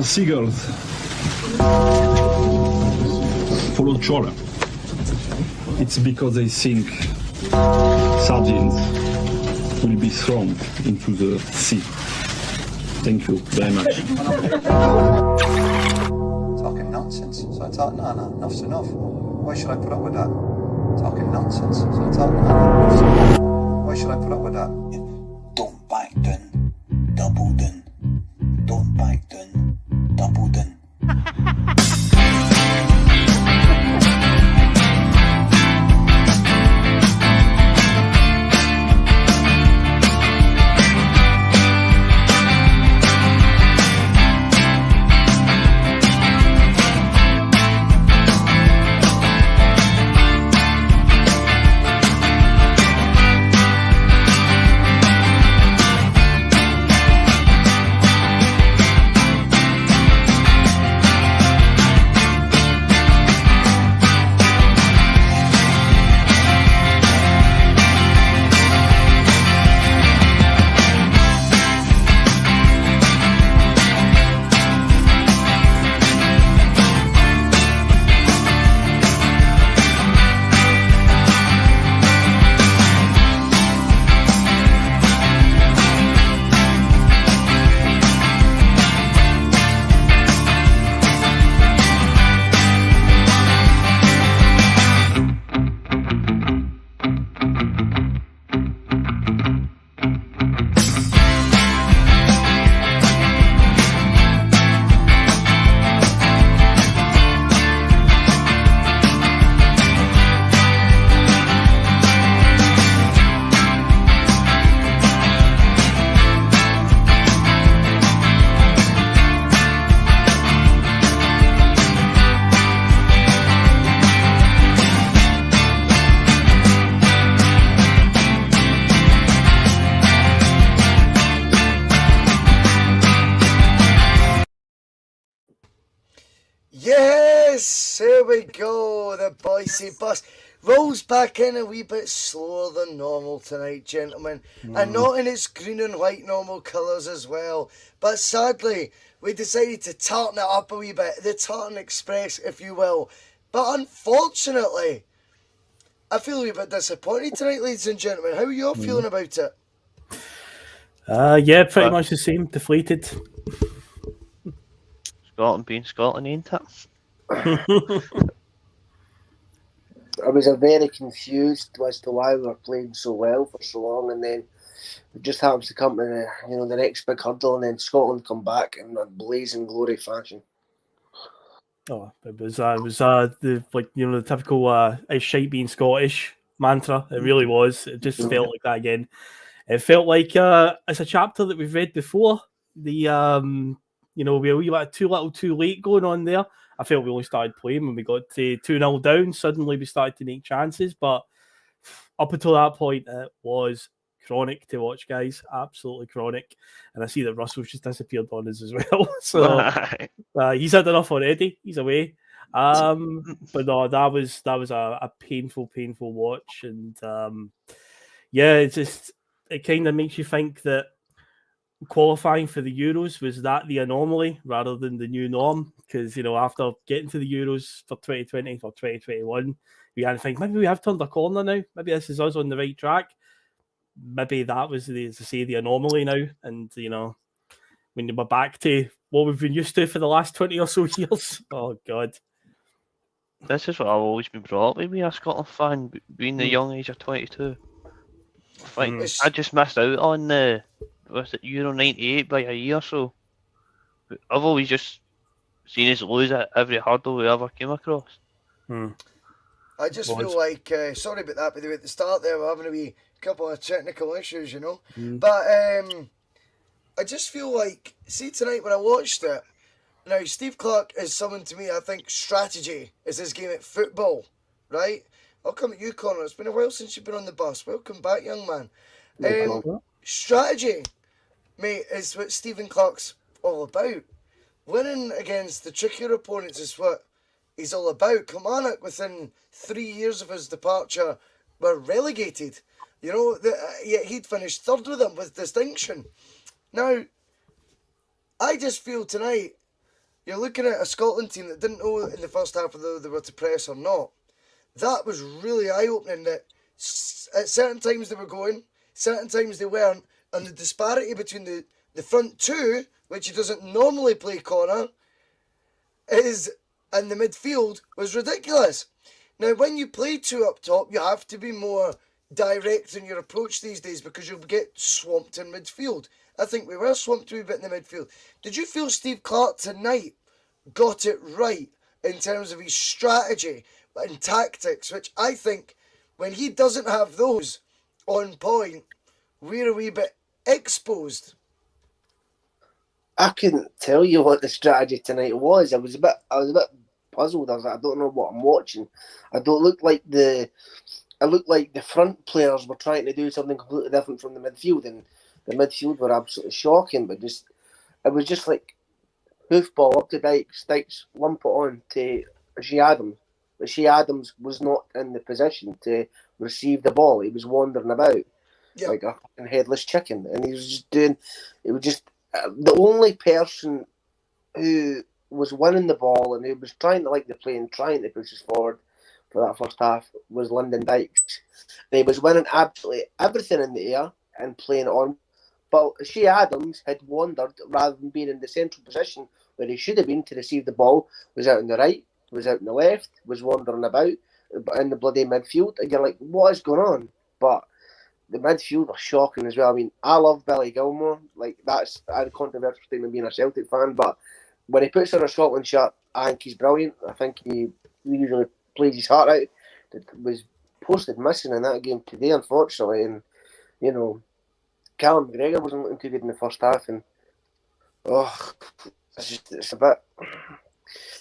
seagulls follow trawler. It's because they think sardines will be thrown into the sea. Thank you very much. Talking nonsense. So I thought, no, enough's enough. Why should I put up with that? Talking nonsense. So I thought, no, enough's enough. Why should I put up with that? Don't back down, double down. Don't back down, double down. Yes, here we go. The Bhoycie Bus rolls back in a wee bit slower than normal tonight, gentlemen, and not in its green and white normal colours as well. But sadly, we decided to tartan it up a wee bit, the Tartan Express, if you will. But unfortunately, I feel a wee bit disappointed tonight, ladies and gentlemen. How are you all feeling about it? Yeah, pretty much the same. Deflated. Scotland being Scotland, ain't it? I was very confused as to why we were playing so well for so long, and then it just happens to come to the next big hurdle, and then Scotland come back in a blazing glory fashion. Oh, it was the the typical it's shite being Scottish mantra. It really was. It just felt like that again. It felt like it's a chapter that we've read before. The we were too little, too late going on there. I felt we only started playing when we got to 2-0 down. Suddenly we started to make chances, but up until that point, it was chronic to watch, guys. Absolutely chronic. And I see that Russell's just disappeared on us as well. So he's had enough already. He's away. But no, that was a painful watch. And it kind of makes you think that qualifying for the Euros was that the anomaly rather than the new norm, because after getting to the Euros for 2020 or 2021, we had to think maybe we have turned a corner now, maybe this is us on the right track. Maybe that was the anomaly now, and when we're back to what we've been used to for the last 20 or so years. Oh god, this is what I've always been brought up with, me a Scotland fan, being the young age of 22. I just missed out on the Euro 98 by a year or so. I've always just seen us lose at every hurdle we ever came across. I just feel like, sorry about that, by the way, at the start there, we're having a wee couple of technical issues, But I just feel like, see tonight when I watched it, now Steve Clarke is someone to me, I think strategy is his game at football, right? I'll come at you, Connor. It's been a while since you've been on the bus. Welcome back, young man. Strategy, mate, is what Stephen Clarke's all about. Winning against the trickier opponents is what he's all about. Kilmarnock, within 3 years of his departure, were relegated. Yet he'd finished third with them with distinction. Now, I just feel tonight you're looking at a Scotland team that didn't know in the first half whether they were to press or not. That was really eye-opening that at certain times they were going, certain times they weren't, and the disparity between the front two, which he doesn't normally play Connor, and the midfield was ridiculous. Now, when you play two up top, you have to be more direct in your approach these days because you'll get swamped in midfield. I think we were swamped a wee bit in the midfield. Did you feel Steve Clark tonight got it right in terms of his strategy and tactics, which I think when he doesn't have those on point, we're a wee bit exposed? I couldn't tell you what the strategy tonight was. I was a bit puzzled. I was like, I don't know what I'm watching. I don't look like the front players were trying to do something completely different from the midfield, and the midfield were absolutely shocking. But it was just like hoofball up to Dykes, lump it on to Shea Adams. But Shea Adams was not in the position to receive the ball. He was wandering about like a fucking headless chicken, and he was just doing. It was just the only person who was winning the ball and who was trying to like the play and trying to push us forward for that first half was Lyndon Dykes. And he was winning absolutely everything in the air and playing it on. But Shea Adams had wandered rather than being in the central position where he should have been to receive the ball, was out on the right, was out on the left, was wandering about in the bloody midfield. And you're like, what is going on? But the midfield was shocking as well. I mean, I love Billy Gilmore. Like, that's a controversial statement being a Celtic fan, but when he puts on a Scotland shirt, I think he's brilliant. I think he usually plays his heart out. It was posted missing in that game today, unfortunately. And, you know, Callum McGregor wasn't looking too good in the first half. And, it's a bit...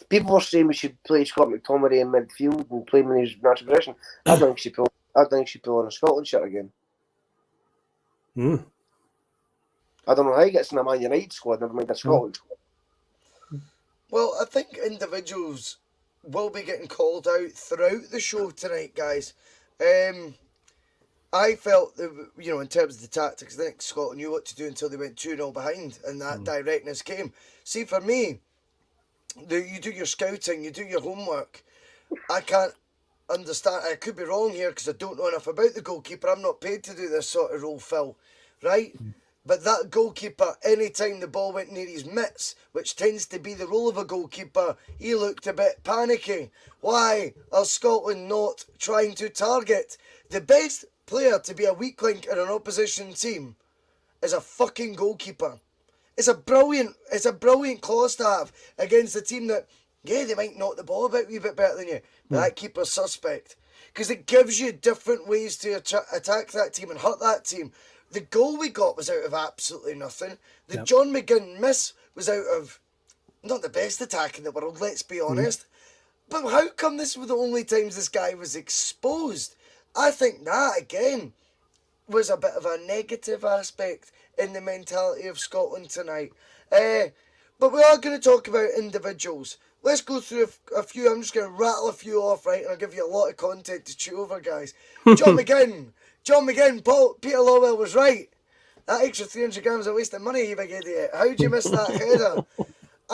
People were saying we should play Scott McTominay in midfield and play him in his natural position. I think he should pull on a Scotland shirt again. I don't know how he gets in a Man United squad, never mind a Scotland squad. Well, I think individuals will be getting called out throughout the show tonight, guys. I felt that, in terms of the tactics, I think Scotland knew what to do until they went 2-0 behind and that directness came. See, for me, you do your scouting, you do your homework. I can't understand. I could be wrong here because I don't know enough about the goalkeeper. I'm not paid to do this sort of role, Phil, right? But that goalkeeper, anytime the ball went near his mitts, which tends to be the role of a goalkeeper, he looked a bit panicky. Why are Scotland not trying to target? The best player to be a weak link in an opposition team is a fucking goalkeeper. It's a brilliant clause to have against a team that, they might knock the ball about a wee bit better than you, but that keeper's suspect. Because it gives you different ways to attack that team and hurt that team. The goal we got was out of absolutely nothing. The John McGinn miss was out of not the best attack in the world, let's be honest. But how come this were the only times this guy was exposed? I think that, again, was a bit of a negative aspect in the mentality of Scotland tonight. But we are going to talk about individuals. Let's go through a few. I'm just going to rattle a few off, right? And I'll give you a lot of content to chew over, guys. John McGinn, Peter Lawwell was right. That extra 300 grams of wasted money, you big idiot. How'd you miss that header?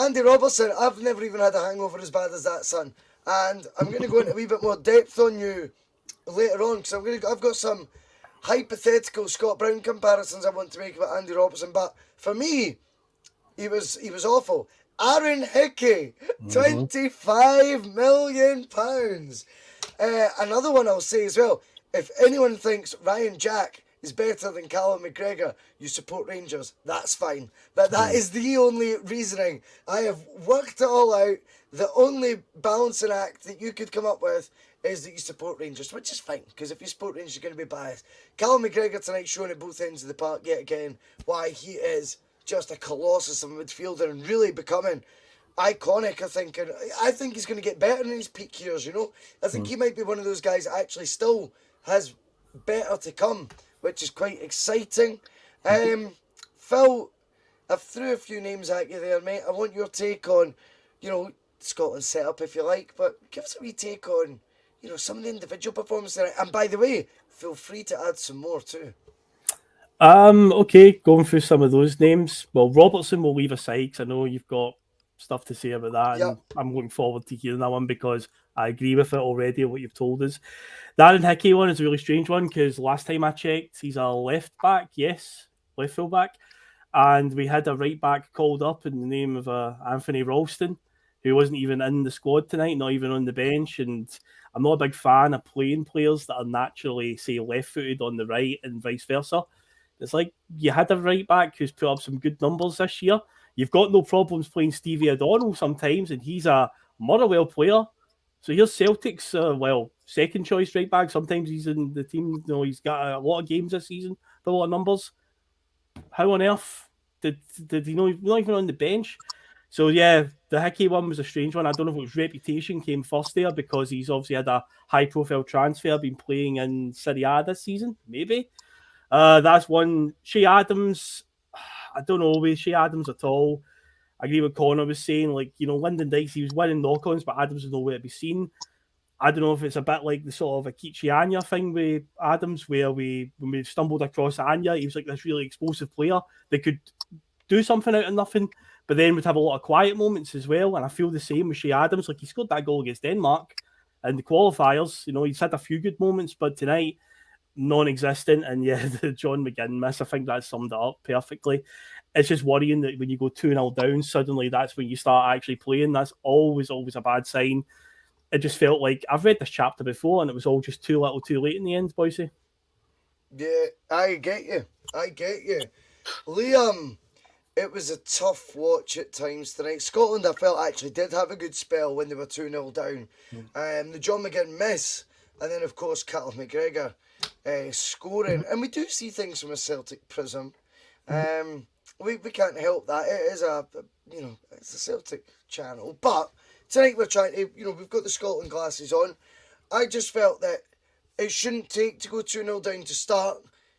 Andy Robertson, I've never even had a hangover as bad as that, son. And I'm going to go into a wee bit more depth on you later on because I've got some hypothetical Scott Brown comparisons I want to make about Andy Robertson. But for me, he was awful. Aaron Hickey, £25 million. Another one I'll say as well. If anyone thinks Ryan Jack is better than Callum McGregor, you support Rangers. That's fine. But that is the only reasoning. I have worked it all out. The only balancing act that you could come up with is that you support Rangers, which is fine, because if you support Rangers, you're going to be biased. Callum McGregor tonight showing at both ends of the park yet again why he is just a colossus of a midfielder and really becoming iconic, I think. And I think he's going to get better in his peak years, I think he might be one of those guys that actually still has better to come, which is quite exciting. Phil, I've threw a few names at you there, mate. I want your take on, Scotland's setup, if you like, but give us a wee take on, some of the individual performances tonight. And by the way, feel free to add some more too. Okay, going through some of those names. Well, Robertson we'll leave aside because I know you've got stuff to say about that, Yep. and I'm looking forward to hearing that one because I agree with it already, what you've told us. The Aaron Hickey one is a really strange one because last time I checked, he's a left back, yes, left full back, and we had a right back called up in the name of Anthony Ralston, who wasn't even in the squad tonight, not even on the bench. And I'm not a big fan of playing players that are naturally, say, left-footed on the right and vice versa. It's like you had a right back who's put up some good numbers this year. You've got no problems playing Stevie O'Donnell sometimes, and he's a Motherwell player. So here's Celtic's, second choice right back. Sometimes he's in the team. He's got a lot of games this season, a lot of numbers. How on earth did he know he's not even on the bench? So yeah, the Hickey one was a strange one. I don't know if his reputation came first there because he's obviously had a high-profile transfer, been playing in Serie A this season, maybe. That's one. Shea Adams, I don't know with Shea Adams at all. I agree with Connor was saying, Lyndon Dykes, he was winning knock-ons, but Adams was nowhere to be seen. I don't know if it's a bit like the sort of Akichi Anya thing with Adams, where when we stumbled across Anya, he was like this really explosive player that could do something out of nothing, but then would have a lot of quiet moments as well. And I feel the same with Shea Adams. Like, he scored that goal against Denmark in the qualifiers. He's had a few good moments, but tonight, non-existent. And yeah, the John McGinn miss, I think that summed it up perfectly. It's just worrying that when you go 2-0 down, suddenly that's when you start actually playing. That's always a bad sign. It just felt like I've read this chapter before and it was all just too little too late in the end, Bhoycie. Yeah, I get you. Liam, it was a tough watch at times tonight. Scotland, I felt, actually did have a good spell when they were 2-0 down. The John McGinn miss, and then, of course, Callum McGregor scoring. And we do see things from a Celtic prism. We can't help that. It is it's a Celtic channel. But tonight we're trying to, we've got the Scotland glasses on. I just felt that it shouldn't take to go 2-0 down to start,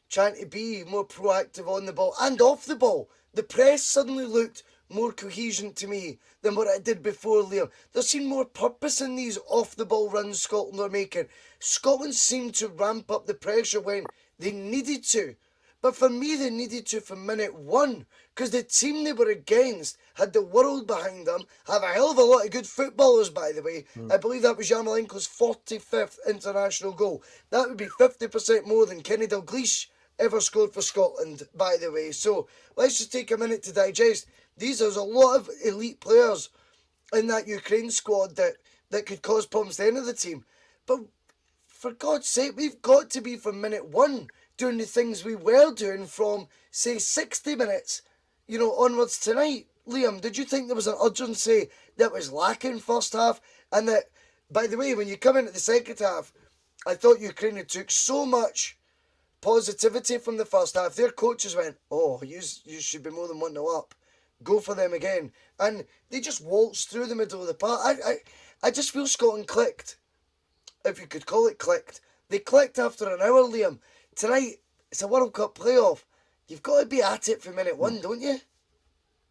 trying to be more proactive on the ball and off the ball. The press suddenly looked more cohesion to me than what it did before, Liam. There seemed more purpose in these off-the-ball runs Scotland were making. Scotland seemed to ramp up the pressure when they needed to. But for me, they needed to from minute one, because the team they were against had the world behind them, have a hell of a lot of good footballers, by the way. I believe that was Yarmolenko's 45th international goal. That would be 50% more than Kenny Dalglish ever scored for Scotland, by the way. So let's just take a minute to digest. There's a lot of elite players in that Ukraine squad that could cause problems to any of the team. But for God's sake, we've got to be from minute one doing the things we were doing from, say, 60 minutes, onwards tonight. Liam, did you think there was an urgency that was lacking first half? And that, by the way, when you come into the second half, I thought Ukraine took so much positivity from the first half. Their coaches went, you should be more than 1-0 up. Go for them again. And they just waltzed through the middle of the park. I just feel Scotland clicked, if you could call it clicked. They clicked after an hour, Liam. Tonight, it's a World Cup playoff. You've got to be at it from minute one, don't you?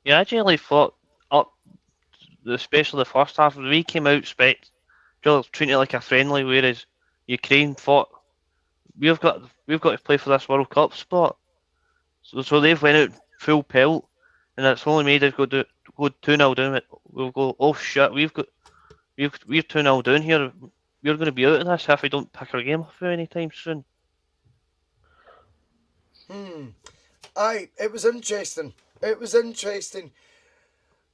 Yeah, I actually thought especially the first half, we came out treating it like a friendly, whereas Ukraine thought we've got to play for this World Cup spot. So they've went out full pelt, and that's only made us go 2-0 down. We'll go, oh shit, we're 2-0 down here. We're going to be out of this if we don't pick our game up anytime soon. It was interesting.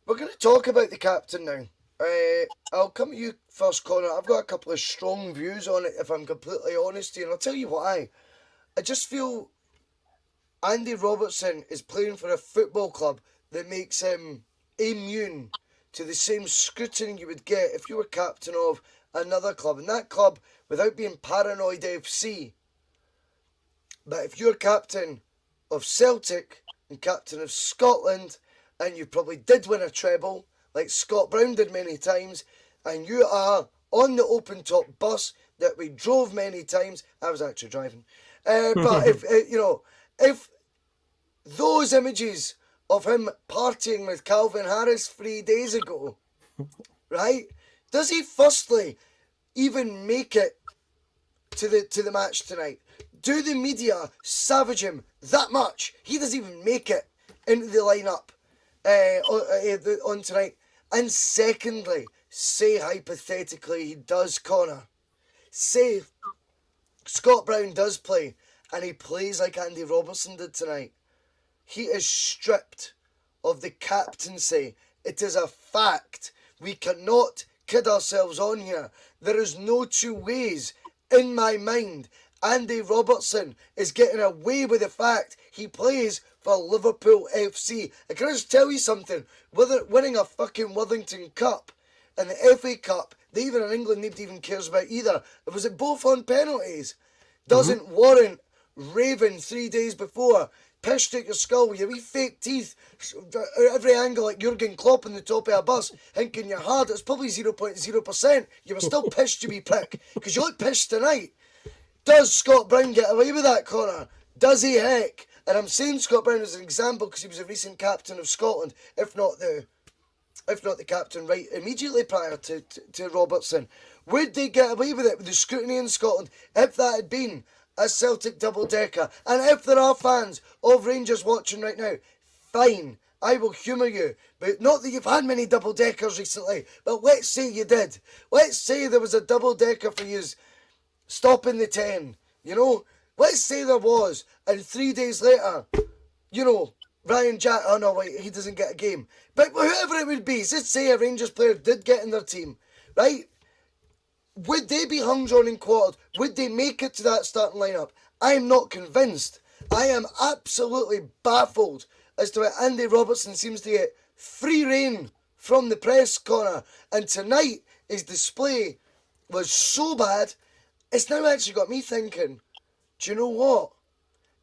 We're going to talk about the captain now. I'll come to you first, Connor. I've got a couple of strong views on it, if I'm completely honest to you, and I'll tell you why. I just feel Andy Robertson is playing for a football club that makes him immune to the same scrutiny you would get if you were captain of another club. And that club, without being paranoid FC, but if you're captain of Celtic and captain of Scotland, and you probably did win a treble, like Scott Brown did many times, and you are on the open top bus that we drove many times. I was actually driving. But if those images of him partying with Calvin Harris 3 days ago, right? Does he firstly even make it to the match tonight? Do the media savage him that much? He doesn't even make it into the lineup on tonight. And secondly, say hypothetically he does, Connor. Say Scott Brown does play and he plays like Andy Robertson did tonight. He is stripped of the captaincy. It is a fact. We cannot kid ourselves on here. There is no two ways. In my mind, Andy Robertson is getting away with the fact he plays for Liverpool FC. And can I just tell you something? Winning a fucking Worthington Cup and the FA Cup, that even in England nobody even cares about either. Was it both on penalties? Doesn't warrant raving 3 days before, pissed out your skull with your wee fake teeth, every angle like Jurgen Klopp on the top of a bus, thinking you're hard, it's probably 0.0%. You were still pissed, you wee prick, because you look pissed tonight. Does Scott Brown get away with that, Connor? Does he, heck? And I'm saying Scott Brown as an example because he was a recent captain of Scotland, if not the captain right immediately prior to Robertson. Would they get away with it with the scrutiny in Scotland if that had been a Celtic double-decker? And if there are fans of Rangers watching right now, fine, I will humour you. But not that you've had many double-deckers recently, but let's say you did. Let's say there was a double-decker for you stopping the 10, you know? Let's say there was, and 3 days later, you know, Ryan Jack, oh no, wait, he doesn't get a game. But whoever it would be, let's say a Rangers player did get in their team, right? Would they be hung on and quartered? Would they make it to that starting lineup? I'm not convinced. I am absolutely baffled as to why Andy Robertson seems to get free rein from the press corner. And tonight, his display was so bad, it's now actually got me thinking, do you know what?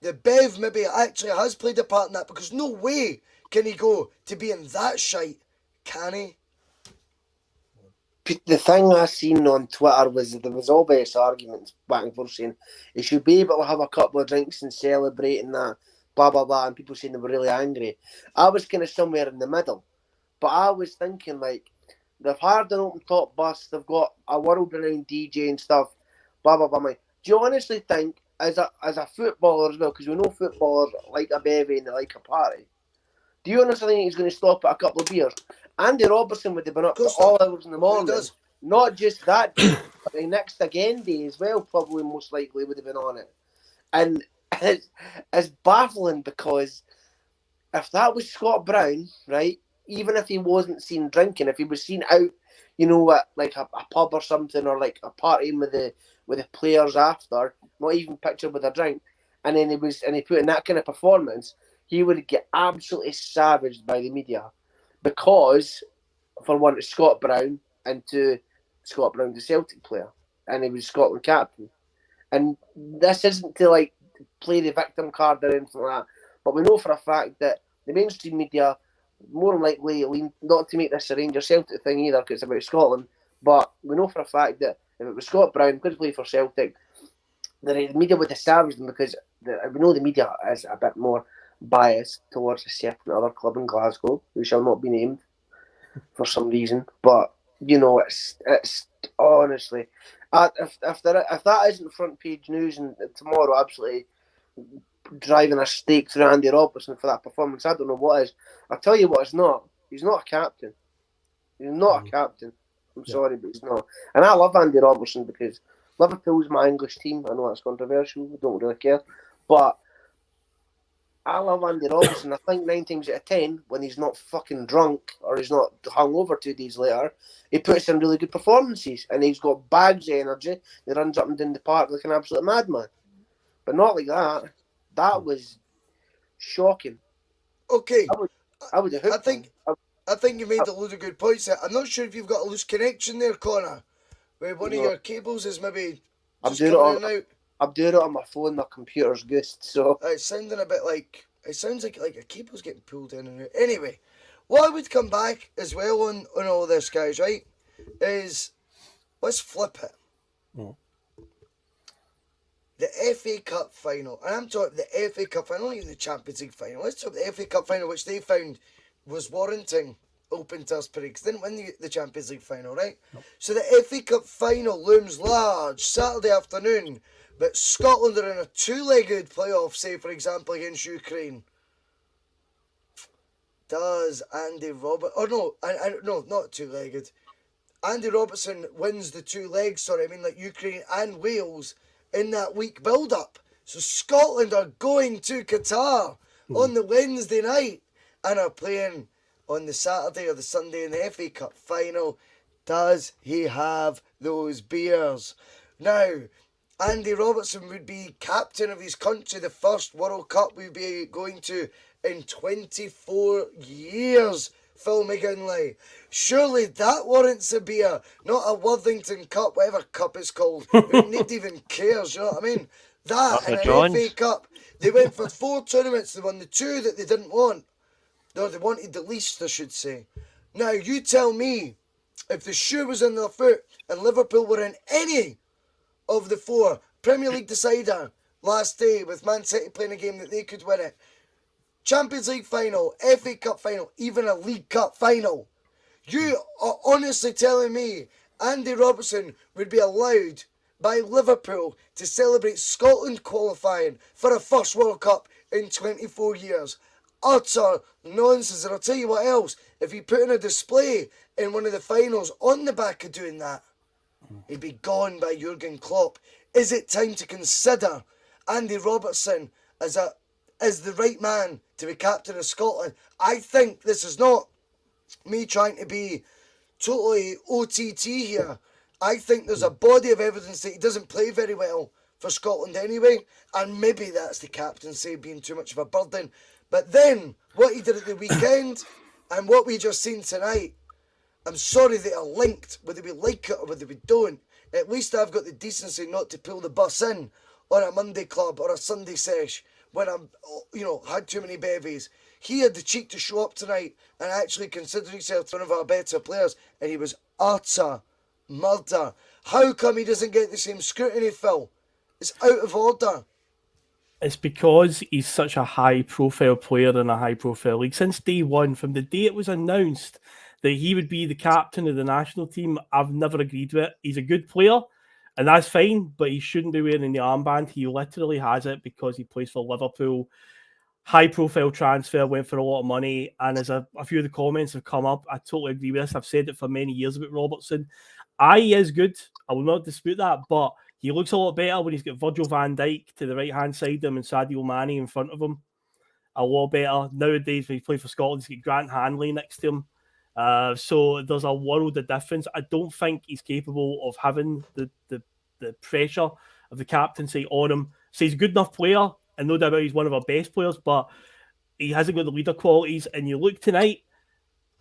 The Bev maybe actually has played a part in that, because no way can he go to being that shite, can he? The thing I seen on Twitter was there was obvious arguments back and forth saying he should be able to have a couple of drinks and celebrate and that, blah, blah, blah, and people saying they were really angry. I was kind of somewhere in the middle. But I was thinking, like, they've hired an open-top bus, they've got a world-renowned DJ and stuff, blah, blah, blah. Do you honestly think, as a footballer as well, because we know footballers like a bevy and they like a party, do you honestly think he's going to stop at a couple of beers? Andy Robertson would have been up to all hours in the morning. Not just that day, but the next again day as well, probably most likely would have been on it. And it's baffling because if that was Scott Brown, right, even if he wasn't seen drinking, if he was seen out, you know, at like a pub or something, or like a party with the players after, not even pictured with a drink, and then he put in that kind of performance, he would get absolutely savaged by the media. Because, for one, it's Scott Brown, and two, Scott Brown's a Celtic player, and he was Scotland captain. And this isn't to like play the victim card or anything like that, but we know for a fact that the mainstream media, more than likely, not to make this a Rangers Celtic thing either, because it's about Scotland, but we know for a fact that if it was Scott Brown, could play for Celtic, the media would have savaged him, because we know the media is a bit more biased towards a certain other club in Glasgow, who shall not be named for some reason. But you know, it's honestly, if that isn't front page news and tomorrow absolutely driving a stake through Andy Robertson for that performance, I don't know what is. I'll tell you what, it's not. He's not a captain. He's not a captain. I'm sorry, but he's not. And I love Andy Robertson because Liverpool's my English team. I know that's controversial. I don't really care, but I love Andy Robertson. I think 9 times out of 10, when he's not fucking drunk or he's not hungover 2 days later, he puts in really good performances and he's got bags of energy. He runs up and down the park like an absolute madman. But not like that. That was shocking. Okay. I would have hooked him. I think you made a load of good points there. I'm not sure if you've got a loose connection there, Connor, where one of your cables is maybe just coming in and out. I'm doing it on my phone, my computer's goosed, so... It's sounding a bit like... It sounds like a cable's getting pulled in and out. Anyway, what I would come back as well on all this, guys, right, is... Let's flip it. Oh. The FA Cup final. And I'm talking the FA Cup final, not even the Champions League final. Let's talk the FA Cup final, which they found was warranting open to us because didn't win the Champions League final, right? No. So the FA Cup final looms large Saturday afternoon, but Scotland are in a 2-legged playoff, say for example against Ukraine. does Andy Robertson? Oh no, no, not two-legged. Andy Robertson wins the two legs. Sorry, I mean like Ukraine and Wales in that week build-up. So Scotland are going to Qatar on the Wednesday night and are playing on the Saturday or the Sunday in the FA Cup final. Does he have those beers? Now, Andy Robertson would be captain of his country, the first World Cup we'd be going to in 24 years, Phil McGinley. Surely that warrants a beer, not a Worthington Cup, whatever cup it's called. Nobody even cares, you know what I mean? That and an FA Cup. They went for 4 tournaments. They won the 2 that they didn't want. No, they wanted the least, I should say. Now, you tell me, if the shoe was in their foot and Liverpool were in any of the 4 Premier League decider last day with Man City playing a game that they could win it, Champions League final, FA Cup final, even a League Cup final, you are honestly telling me Andy Robertson would be allowed by Liverpool to celebrate Scotland qualifying for a first World Cup in 24 years? Utter nonsense. And I'll tell you what else, if he put in a display in one of the finals on the back of doing that, he'd be gone by Jurgen Klopp. Is it time to consider Andy Robertson as the right man to be captain of Scotland? I think this is not me trying to be totally OTT here. I think there's a body of evidence that he doesn't play very well for Scotland anyway, and maybe that's the captaincy being too much of a burden. But then, what he did at the weekend and what we just seen tonight, I'm sorry they are linked, whether we like it or whether we don't. At least I've got the decency not to pull the bus in on a Monday club or a Sunday sesh when I'm, had too many bevies. He had the cheek to show up tonight and actually consider himself one of our better players, and he was utter murder. How come he doesn't get the same scrutiny, Phil? It's out of order. It's because he's such a high-profile player in a high-profile league. Since day one, from the day it was announced that he would be the captain of the national team, I've never agreed with it. He's a good player, and that's fine, but he shouldn't be wearing the armband. He literally has it because he plays for Liverpool. High-profile transfer, went for a lot of money, and as a few of the comments have come up, I totally agree with this. I've said it for many years about Robertson. He is good. I will not dispute that, but he looks a lot better when he's got Virgil van Dijk to the right-hand side of him and Sadio Mane in front of him. A lot better. Nowadays, when he plays for Scotland, he's got Grant Hanley next to him. So there's a world of difference. I don't think he's capable of having the pressure of the captaincy on him. So he's a good enough player, and no doubt he's one of our best players, but he hasn't got the leader qualities. And you look tonight,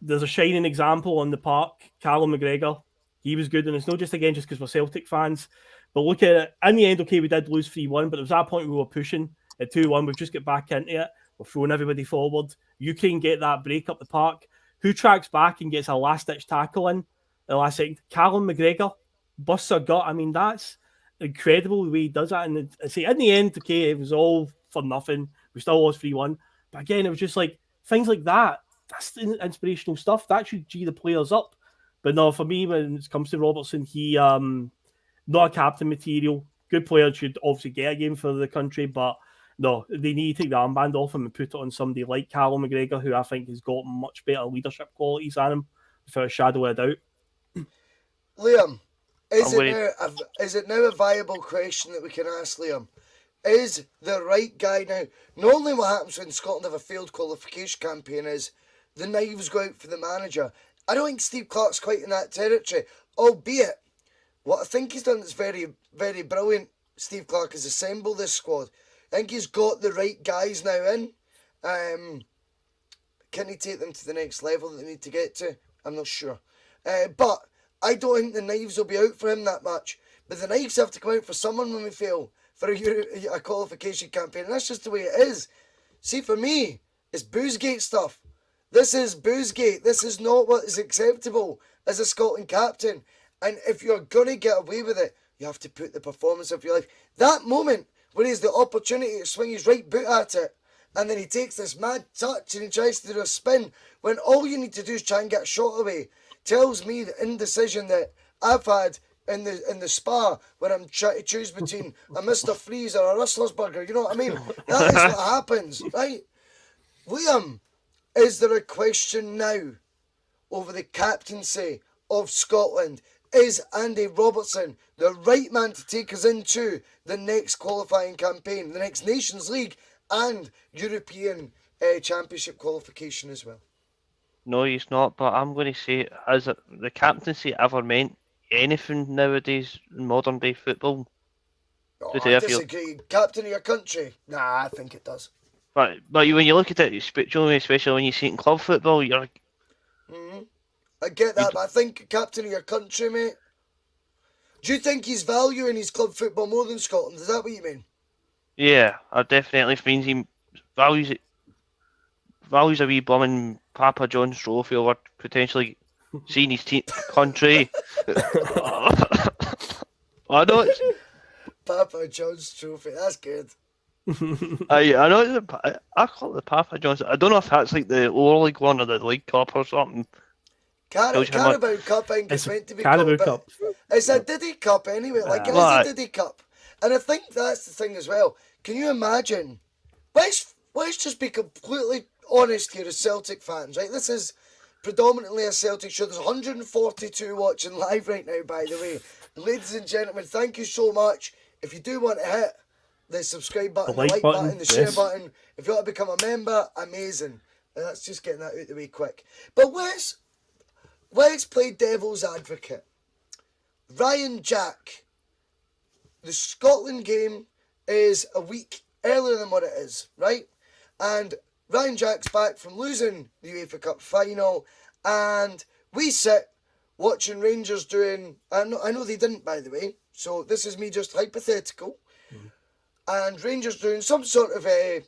there's a shining example on the park, Callum McGregor. He was good, and it's not just because we're Celtic fans. But look at it. In the end, okay, we did lose 3-1, but there was that point we were pushing at 2-1. We've just got back into it. We're throwing everybody forward. Ukraine get that break up the park. Who tracks back and gets a last-ditch tackle in the last second? Callum McGregor. Busts a gut. I mean, that's incredible the way he does that. And see, in the end, okay, it was all for nothing. We still lost 3-1. But again, it was just like things like that. That's inspirational stuff. That should G the players up. But no, for me, when it comes to Robertson, he not a captain material. Good player, should obviously get a game for the country, but no, they need to take the armband off him and put it on somebody like Callum McGregor, who I think has got much better leadership qualities than him, without a shadow of a doubt. Liam, is it now a viable question that we can ask Liam? Is the right guy now? Normally what happens when Scotland have a failed qualification campaign is the knives go out for the manager. I don't think Steve Clarke's quite in that territory, albeit what I think he's done that's very, very brilliant. Steve Clarke has assembled this squad. I think he's got the right guys now in. Can he take them to the next level that they need to get to? I'm not sure. But I don't think the knives will be out for him that much. But the knives have to come out for someone when we fail for a qualification campaign. And that's just the way it is. See, for me, it's Boozegate stuff. This is Boozegate. This is not what is acceptable as a Scotland captain. And if you're going to get away with it, you have to put the performance of your life. That moment where he has the opportunity to swing his right boot at it, and then he takes this mad touch and he tries to do a spin, when all you need to do is try and get a shot away, tells me the indecision that I've had in the spa when I'm trying to choose between a Mr. Freeze or a Rustler's Burger. You know what I mean? That is what happens, right? Liam, is there a question now over the captaincy of Scotland? Is Andy Robertson the right man to take us into the next qualifying campaign, the next Nations League and European Championship qualification as well? No, he's not. But I'm going to say, has the captaincy ever meant anything nowadays in modern day football? Oh, I disagree. Captain of your country? Nah, I think it does. But when you look at it, especially when you see it in club football, you're like... I get that, but I think captain of your country, mate. Do you think he's valuing his club football more than Scotland? Is that what you mean? Yeah, I definitely means he values it. Values a wee blooming Papa John's trophy over potentially seeing his team country. I know it's Papa John's trophy. That's good. I know I call it the Papa John's. I don't know if that's like the Lower League one or the League Cup or something. Carabao Cup, I think it's meant to be Carabao called, Cup. It's a Diddy Cup anyway. Like it is a Diddy Cup, and I think that's the thing as well. Can you imagine? Let's just be completely honest here as Celtic fans, right? This is predominantly a Celtic show. There's 142 watching live right now, by the way. Ladies and gentlemen, thank you so much. If you do want to hit the subscribe button, the like button, the share button, if you want to become a member, amazing. And that's just getting that out of the way quick. But let's play devil's advocate. Ryan Jack, the Scotland game is a week earlier than what it is, right? And Ryan Jack's back from losing the UEFA Cup final, and we sit watching Rangers doing... I know they didn't, by the way, so this is me just hypothetical. And Rangers doing some sort of a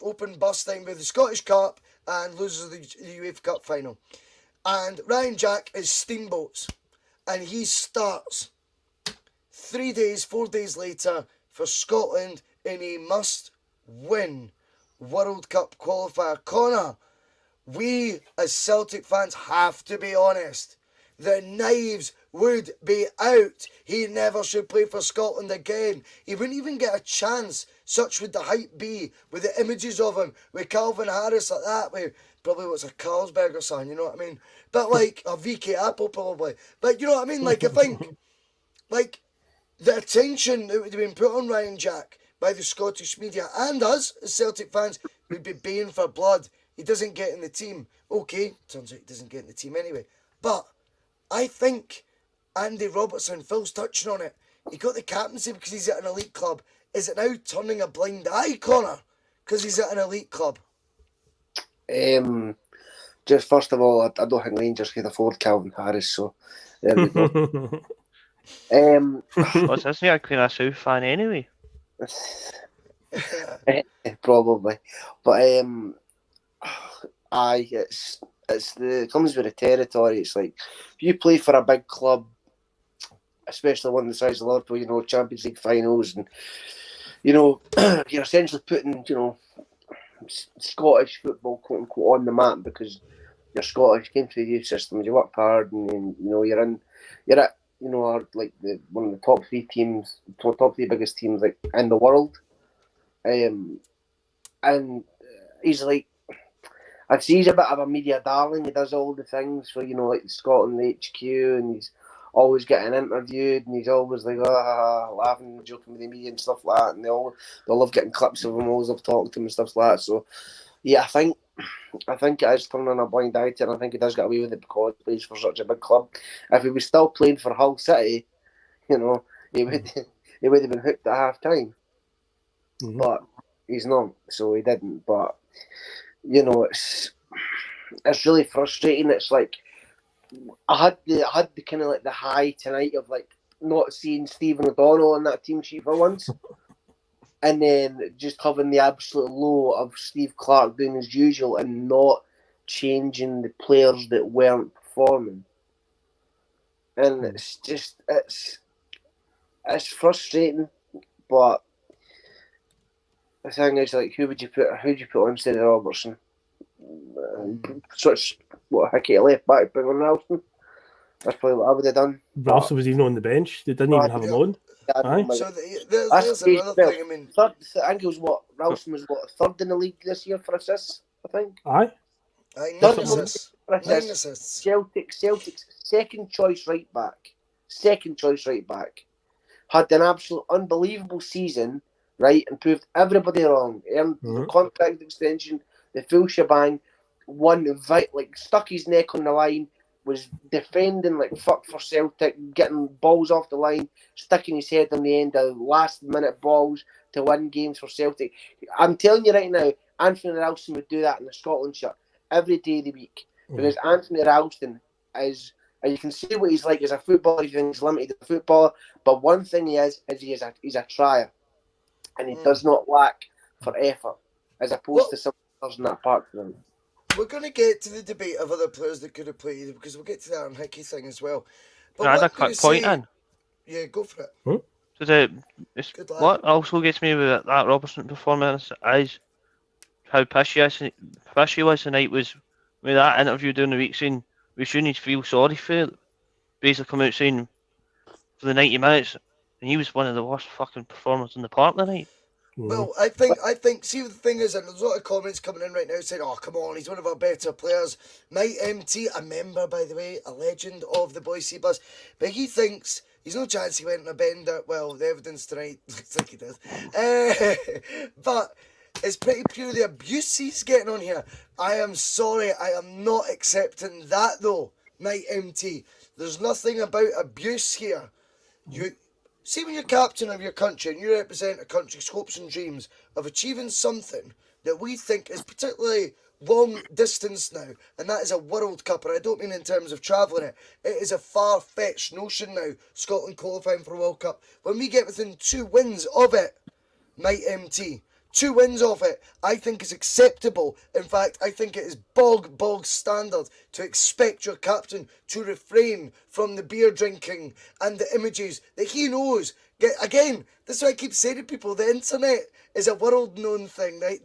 open bus thing with the Scottish Cup and loses the UEFA Cup final. And Ryan Jack is steamboats, and he starts 4 days later for Scotland in a must-win World Cup qualifier. Connor, we as Celtic fans have to be honest. The knives would be out. He never should play for Scotland again. He wouldn't even get a chance. Such would the hype be with the images of him with Calvin Harris like that, with probably what's a Carlsberg or something, you know what I mean? But like a VK Apple probably. But you know what I mean? Like I think like the attention that would have been put on Ryan Jack by the Scottish media and us as Celtic fans would be baying for blood. He doesn't get in the team. Okay, turns out he doesn't get in the team anyway. But I think Andy Robertson, Phil's touching on it. He got the captaincy because he's at an elite club. Is it now turning a blind eye, Connor, because he's at an elite club? Just first of all, I don't think Rangers can afford Calvin Harris, so there we go. What's isn't he a Queen of South fan anyway? Probably, but it comes with the territory. It's like if you play for a big club, especially one the size of Liverpool, you know, Champions League finals, and you know, you're essentially putting, you know, Scottish football quote unquote on the map because you're Scottish, came through the youth system, you worked hard, and you know you're at you know like one of the top three biggest teams like in the world, and he's like. I'd say he's a bit of a media darling. He does all the things for, you know, like Scotland HQ, and he's always getting interviewed, and he's always like laughing and joking with the media and stuff like that. And they love getting clips of him, always love talking to him and stuff like that. So, yeah, I think it is turning a blind eye to it, and I think he does get away with it because he plays for such a big club. If he was still playing for Hull City, you know, he would have been hooked at half time. Mm-hmm. But he's not, so he didn't. But you know, it's really frustrating. It's like I had the kind of like the high tonight of like not seeing Stephen O'Donnell on that team sheet for once, and then just having the absolute low of Steve Clarke doing his usual and not changing the players that weren't performing. And it's just it's frustrating, but. The thing is, like, who'd you put on instead of Robertson? Such Hickey left back, bring on Ralston. That's probably what I would have done. Ralston was even on the bench. They didn't even have him on. So there's another thing. I mean, third, I think it was Ralston was third in the league this year for assists. I think. Aye. Third 9 assists. 9 assists. Celtic's second choice right back. Had an absolute unbelievable season, right, and proved everybody wrong. Earned the contract extension, the full shebang, stuck his neck on the line, was defending like fuck for Celtic, getting balls off the line, sticking his head on the end of last minute balls to win games for Celtic. I'm telling you right now, Anthony Ralston would do that in a Scotland shirt every day of the week, because Anthony Ralston is, and you can see what he's like as a footballer. You think he's limited as a footballer, but one thing he is he's a trier, and he does not lack for effort, as opposed to some others in that part of him. We're going to get to the debate of other players that could have played, because we'll get to the Aaron Hickey thing as well. But I had a quick point in. Yeah, go for it. So what also gets me with that Robertson performance is how pissed he was tonight, was with that interview during the week saying we shouldn't feel sorry for it. Basically come out saying for the 90 minutes, and he was one of the worst fucking performers in the park tonight. Well, I think, see, the thing is, and there's a lot of comments coming in right now saying, oh, come on, he's one of our better players. Mike MT, a member, by the way, a legend of the Bhoycie Bus, but he thinks he's no chance he went in a bender. Well, the evidence tonight looks like he did. But it's pretty purely abuse he's getting on here. I am sorry, I am not accepting that, though, Mike MT. There's nothing about abuse here. You see, when you're captain of your country and you represent a country's hopes and dreams of achieving something that we think is particularly long distance now, and that is a World Cup, and I don't mean in terms of travelling it. It is a far-fetched notion now, Scotland qualifying for a World Cup. When we get within 2 wins of it, Mike MT, 2 wins off it, I think is acceptable. In fact, I think it is bog standard to expect your captain to refrain from the beer drinking and the images that he knows. Again, this is what I keep saying to people, the internet is a world-known thing, right?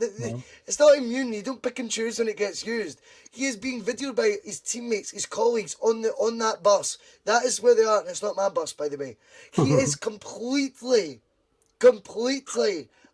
It's not immune, you don't pick and choose when it gets used. He is being videoed by his teammates, his colleagues on that bus. That is where they are, and it's not my bus, by the way. He is completely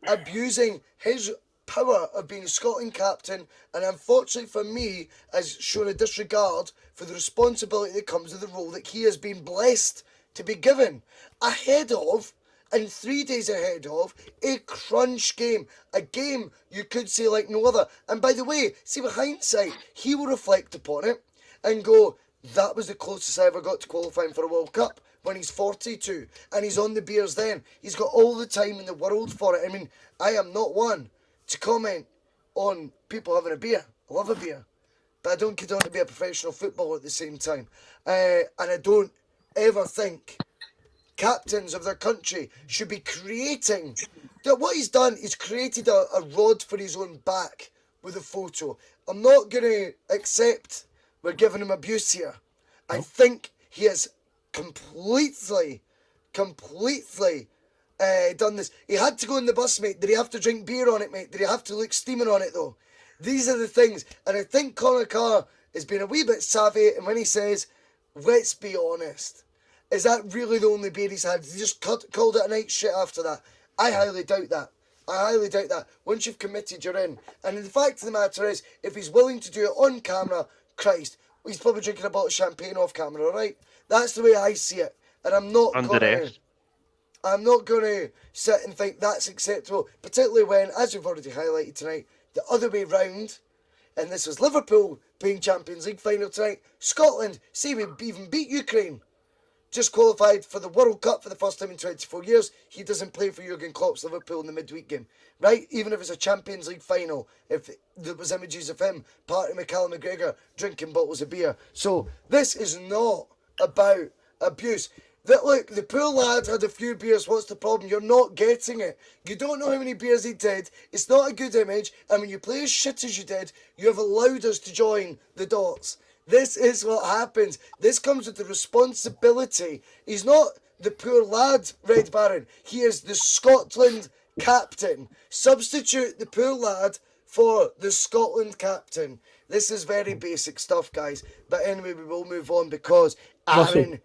abusing his power of being Scotland captain, and unfortunately for me, has shown a disregard for the responsibility that comes with the role that he has been blessed to be given, ahead of, and 3 days ahead of, a crunch game. A game you could say like no other. And by the way, see, with hindsight, he will reflect upon it and go, that was the closest I ever got to qualifying for a World Cup, when he's 42, and he's on the beers then. He's got all the time in the world for it. I mean, I am not one to comment on people having a beer. I love a beer, but I don't condone to be a professional footballer at the same time. And I don't ever think captains of their country should be creating... What he's done is created a rod for his own back with a photo. I'm not going to accept we're giving him abuse here. I think he has completely done this. He had to go on the bus, mate. Did he have to drink beer on it, mate? Did he have to look steaming on it, though? These are the things. And I think Conor Carr has been a wee bit savvy, and when he says, let's be honest, is that really the only beer he's had? He just called it a night shit after that? I highly doubt that. Once you've committed, you're in. And the fact of the matter is, if he's willing to do it on camera, Christ, he's probably drinking a bottle of champagne off camera, right? That's the way I see it. And I'm not going to sit and think that's acceptable, particularly when, as we've already highlighted tonight, the other way round, and this was Liverpool playing Champions League final tonight, Scotland, see, we even beat Ukraine, just qualified for the World Cup for the first time in 24 years. He doesn't play for Jurgen Klopp's Liverpool in the midweek game, right? Even if it's a Champions League final, if there was images of him partying with Callum McGregor, drinking bottles of beer. So this is not about abuse. Look, the poor lad had a few beers. What's the problem? You're not getting it. You don't know how many beers he did. It's not a good image. And when you play as shit as you did, you have allowed us to join the dots. This is what happens. This comes with the responsibility. He's not the poor lad, Red Baron. He is the Scotland captain. Substitute the poor lad for the Scotland captain. This is very basic stuff, guys. But anyway, we will move on because Aaron...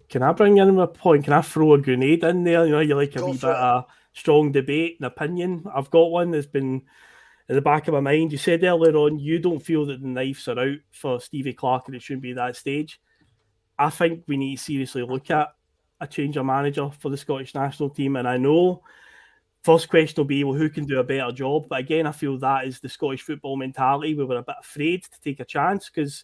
Can I bring in a point? Can I throw a grenade in there? You know, you like a wee bit of strong debate and opinion. I've got one that's been in the back of my mind. You said earlier on you don't feel that the knives are out for Stevie Clark and it shouldn't be that stage. I think we need to seriously look at a change of manager for the Scottish national team. And I know first question will be, well, who can do a better job? But again, I feel that is the Scottish football mentality. We were a bit afraid to take a chance because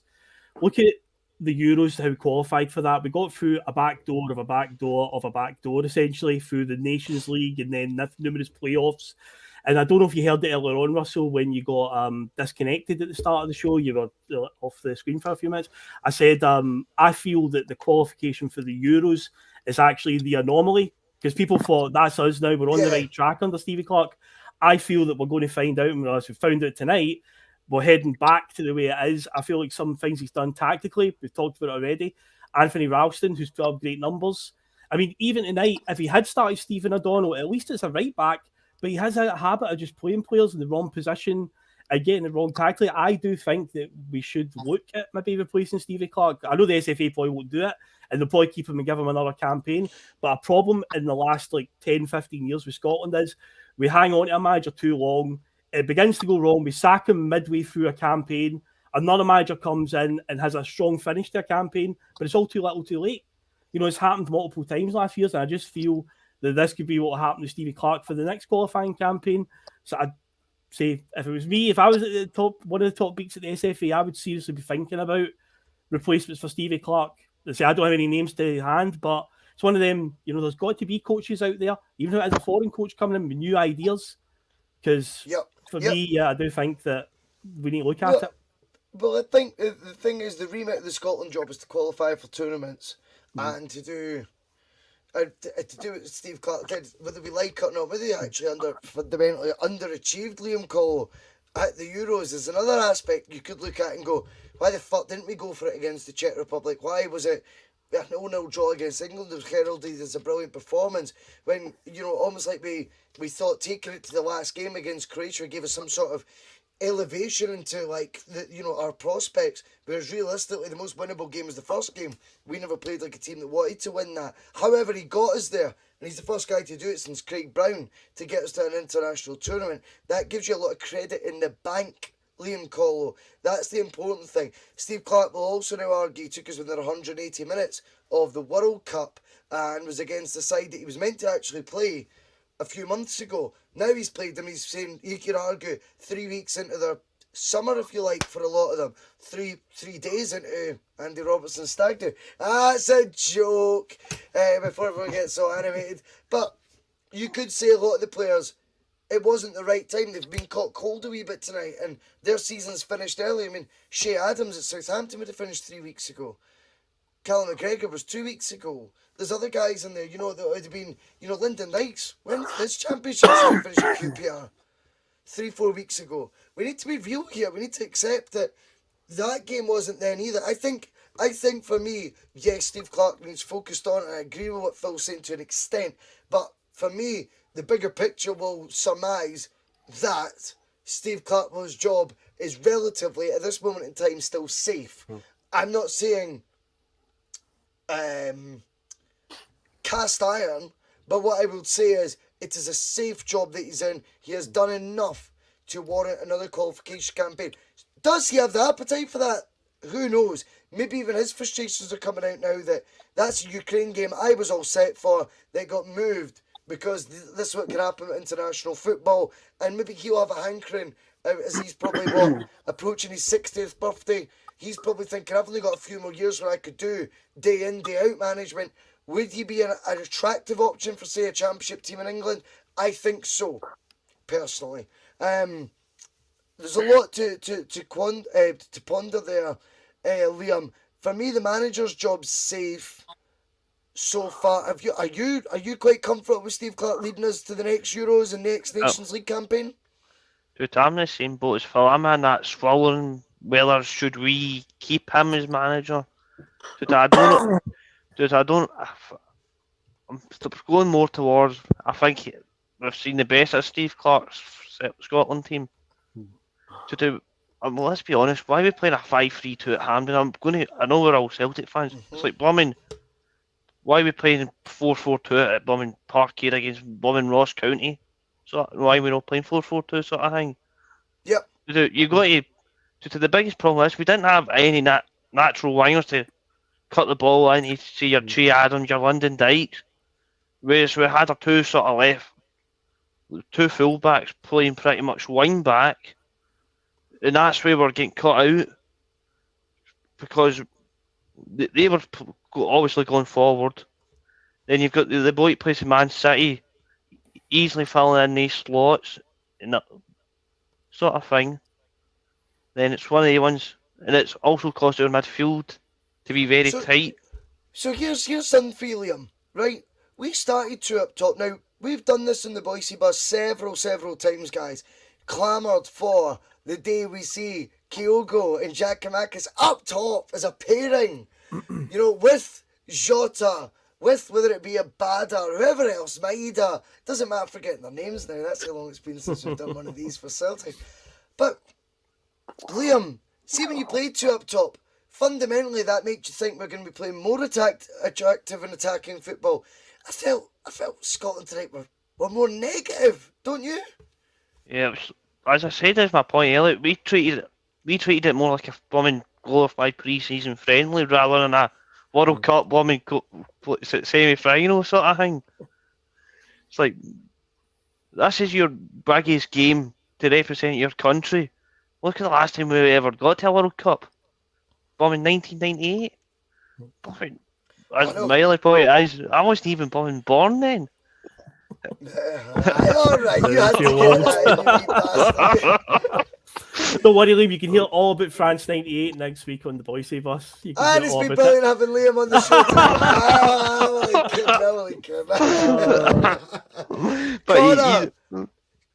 look at the Euros, how we qualified for that. We got through a back door of a back door of a back door, essentially, through the Nations League and then numerous playoffs. And I don't know if you heard it earlier on, Russell, when you got disconnected at the start of the show. You were off the screen for a few minutes. I said, I feel that the qualification for the Euros is actually the anomaly because people thought that's us now. We're on the right track under Stevie Clark. I feel that we're going to find out, and as we found out tonight, we're heading back to the way it is. I feel like some things he's done tactically, we've talked about it already. Anthony Ralston, who's put up great numbers. I mean, even tonight, if he had started Stephen O'Donnell, at least it's a right back. But he has a habit of just playing players in the wrong position and getting it wrong tactically. I do think that we should look at maybe replacing Stevie Clark. I know the SFA probably won't do it, and they'll probably keep him and give him another campaign. But a problem in the last 10, 15 years with Scotland is we hang on to a manager too long. It begins to go wrong. We sack him midway through a campaign. Another manager comes in and has a strong finish to a campaign, but it's all too little too late. It's happened multiple times last year, and I just feel that this could be what happened to Stevie Clark for the next qualifying campaign. So I'd say if it was me, if I was at the top, one of the top beats at the SFA, I would seriously be thinking about replacements for Stevie Clark. I say I don't have any names to hand, but it's one of them, there's got to be coaches out there, even if it is a foreign coach coming in with new ideas. Because for me, I do think that we need to look at it. Well, I think the thing is the remit of the Scotland job is to qualify for tournaments and to do what Steve Clark did, whether we like it or not, whether he actually fundamentally underachieved Liam Cole at the Euros is another aspect you could look at and go, why the fuck didn't we go for it against the Czech Republic? Why was it a 0-0 draw against England? It was heralded as a brilliant performance when, almost like we thought taking it to the last game against Croatia gave us some sort of elevation into our prospects, whereas realistically the most winnable game was the first game. We never played like a team that wanted to win that. However, he got us there, and he's the first guy to do it since Craig Brown to get us to an international tournament. That gives you a lot of credit in the bank, Liam Collo. That's the important thing. Steve Clark will also now argue he took us within 180 minutes of the World Cup and was against the side that he was meant to actually play a few months ago. Now he's played them. He's saying you could argue 3 weeks into their summer, if you like, for a lot of them. Three days into Andy Robertson's stag do. That's a joke. Before everyone gets so animated, but you could say a lot of the players, it wasn't the right time. They've been caught cold a wee bit tonight, and their season's finished early. I mean, Shea Adams at Southampton would have finished 3 weeks ago. Callum McGregor was 2 weeks ago. There's other guys in there, that would have been, Lyndon Dykes. When his championship finished at QPR 3-4 weeks ago. We need to be real here. We need to accept that game wasn't then either. I think for me, yes, Steve Clark needs focused on, and I agree with what Phil's saying to an extent, but for me, the bigger picture will surmise that Steve Clark's job is relatively, at this moment in time, still safe. I'm not saying cast iron, but what I would say is it is a safe job that he's in. He has done enough to warrant another qualification campaign. Does he have the appetite for that? Who knows? Maybe even his frustrations are coming out now that that's a Ukraine game I was all set for that got moved because this is what can happen with international football, and maybe he'll have a hankering as he's probably approaching his 60th birthday. He's probably thinking, I've only got a few more years where I could do day in, day out management. Would he be an attractive option for, say, a championship team in England? I think so, personally. There's a lot to ponder there, Liam. For me, the manager's job's safe so far. Are you quite comfortable with Steve Clark leading us to the next Euros and next Nations League campaign? Dude, I'm in the same boat as Phil. I'm in that swallowing whether should we keep him as manager. Dude, I don't. I'm going more towards. I think we've seen the best of Steve Clark's Scotland team. Let's be honest. Why are we playing a 5-3-2 at Hampden? I know we're all Celtic fans. It's like blooming. Why are we playing 4-4-2 at blooming Parkhead against blooming Ross County? So why are we not playing 4-4-2 sort of thing? Yep. You got to the biggest problem is we didn't have any natural wingers to cut the ball in. You see your Che Adams, your London Dykes, whereas we had our two sort of left, two fullbacks playing pretty much wing back, and that's where we're getting cut out because they were obviously going forward. Then you've got the bloke plays in Man City, easily filling in these slots and that sort of thing. Then it's one of the ones, and it's also caused our midfield to be very tight. So here's something for you, Liam, right? We started two up top. Now, we've done this in the Bhoycie Bus several times, guys. Clamoured for the day we see Kyogo and Giakoumakis up top as a pairing. You know, with Jota, with whether it be a Bada or whoever else, Maeda. Doesn't matter forgetting their names now. That's how long it's been since we've done one of these for Celtic. But, Liam, see when you played two up top, fundamentally that makes you think we're going to be playing more attractive and attacking football. I felt Scotland tonight were more negative, don't you? Yeah, as I said, that's my point earlier. We treated it more like a blooming glorified pre-season friendly rather than a World Cup blooming semi-final sort of thing. It's like this is your biggest game to represent your country. Look at the last time we ever got to a World Cup. Blooming 1998. As my only point is, I wasn't even born then. Alright, you had to get that, you wee bastard. Don't worry, Liam, you can hear all about France 98 next week on the Bhoycie Bus. And it's been brilliant having Liam on the show tonight. Connor,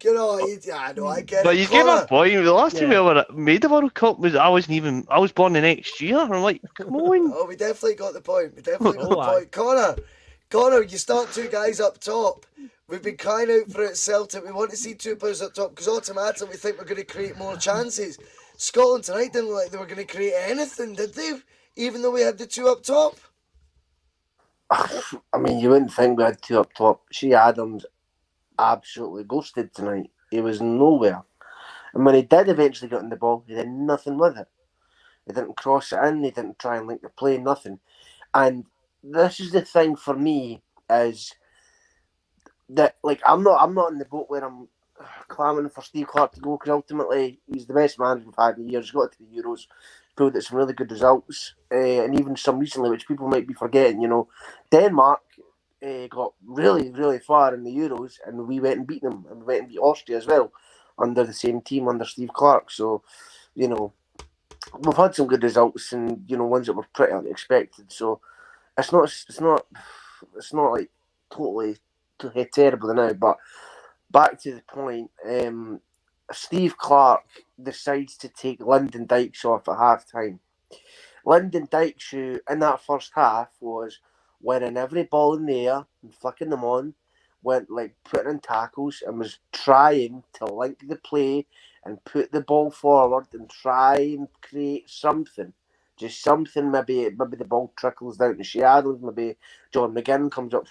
you know, I get it. But you gave a point. The last time we ever made the World Cup was I was born the next year. I'm like, come on. Oh, we definitely got the point. Connor, you start two guys up top. We've been crying out for it at Celtic. We want to see two players up top because automatically we think we're going to create more chances. Scotland tonight didn't look like they were going to create anything, did they? Even though we had the two up top. I mean, you wouldn't think we had two up top. Che Adams absolutely ghosted tonight. He was nowhere. And when he did eventually get on the ball, he did nothing with it. He didn't cross it in. He didn't try and link the play, nothing. And this is the thing for me is that, like, I'm not in the boat where I'm clamouring for Steve Clarke to go because ultimately he's the best manager we've had in years. He's got to the Euros, pulled at some really good results, and even some recently, which people might be forgetting. You know, Denmark got really, really far in the Euros, and we went and beat them, and we went and beat Austria as well under the same team under Steve Clarke. So, you know, we've had some good results, and you know, ones that were pretty unexpected. So, it's not like totally terrible now. But back to the point, Steve Clarke decides to take Lyndon Dykes off at half time. Lyndon Dykes, who in that first half was winning every ball in the air and flicking them on, went like putting in tackles and was trying to link the play and put the ball forward and try and create something. Just something, maybe the ball trickles down to Che Adams, maybe John McGinn comes up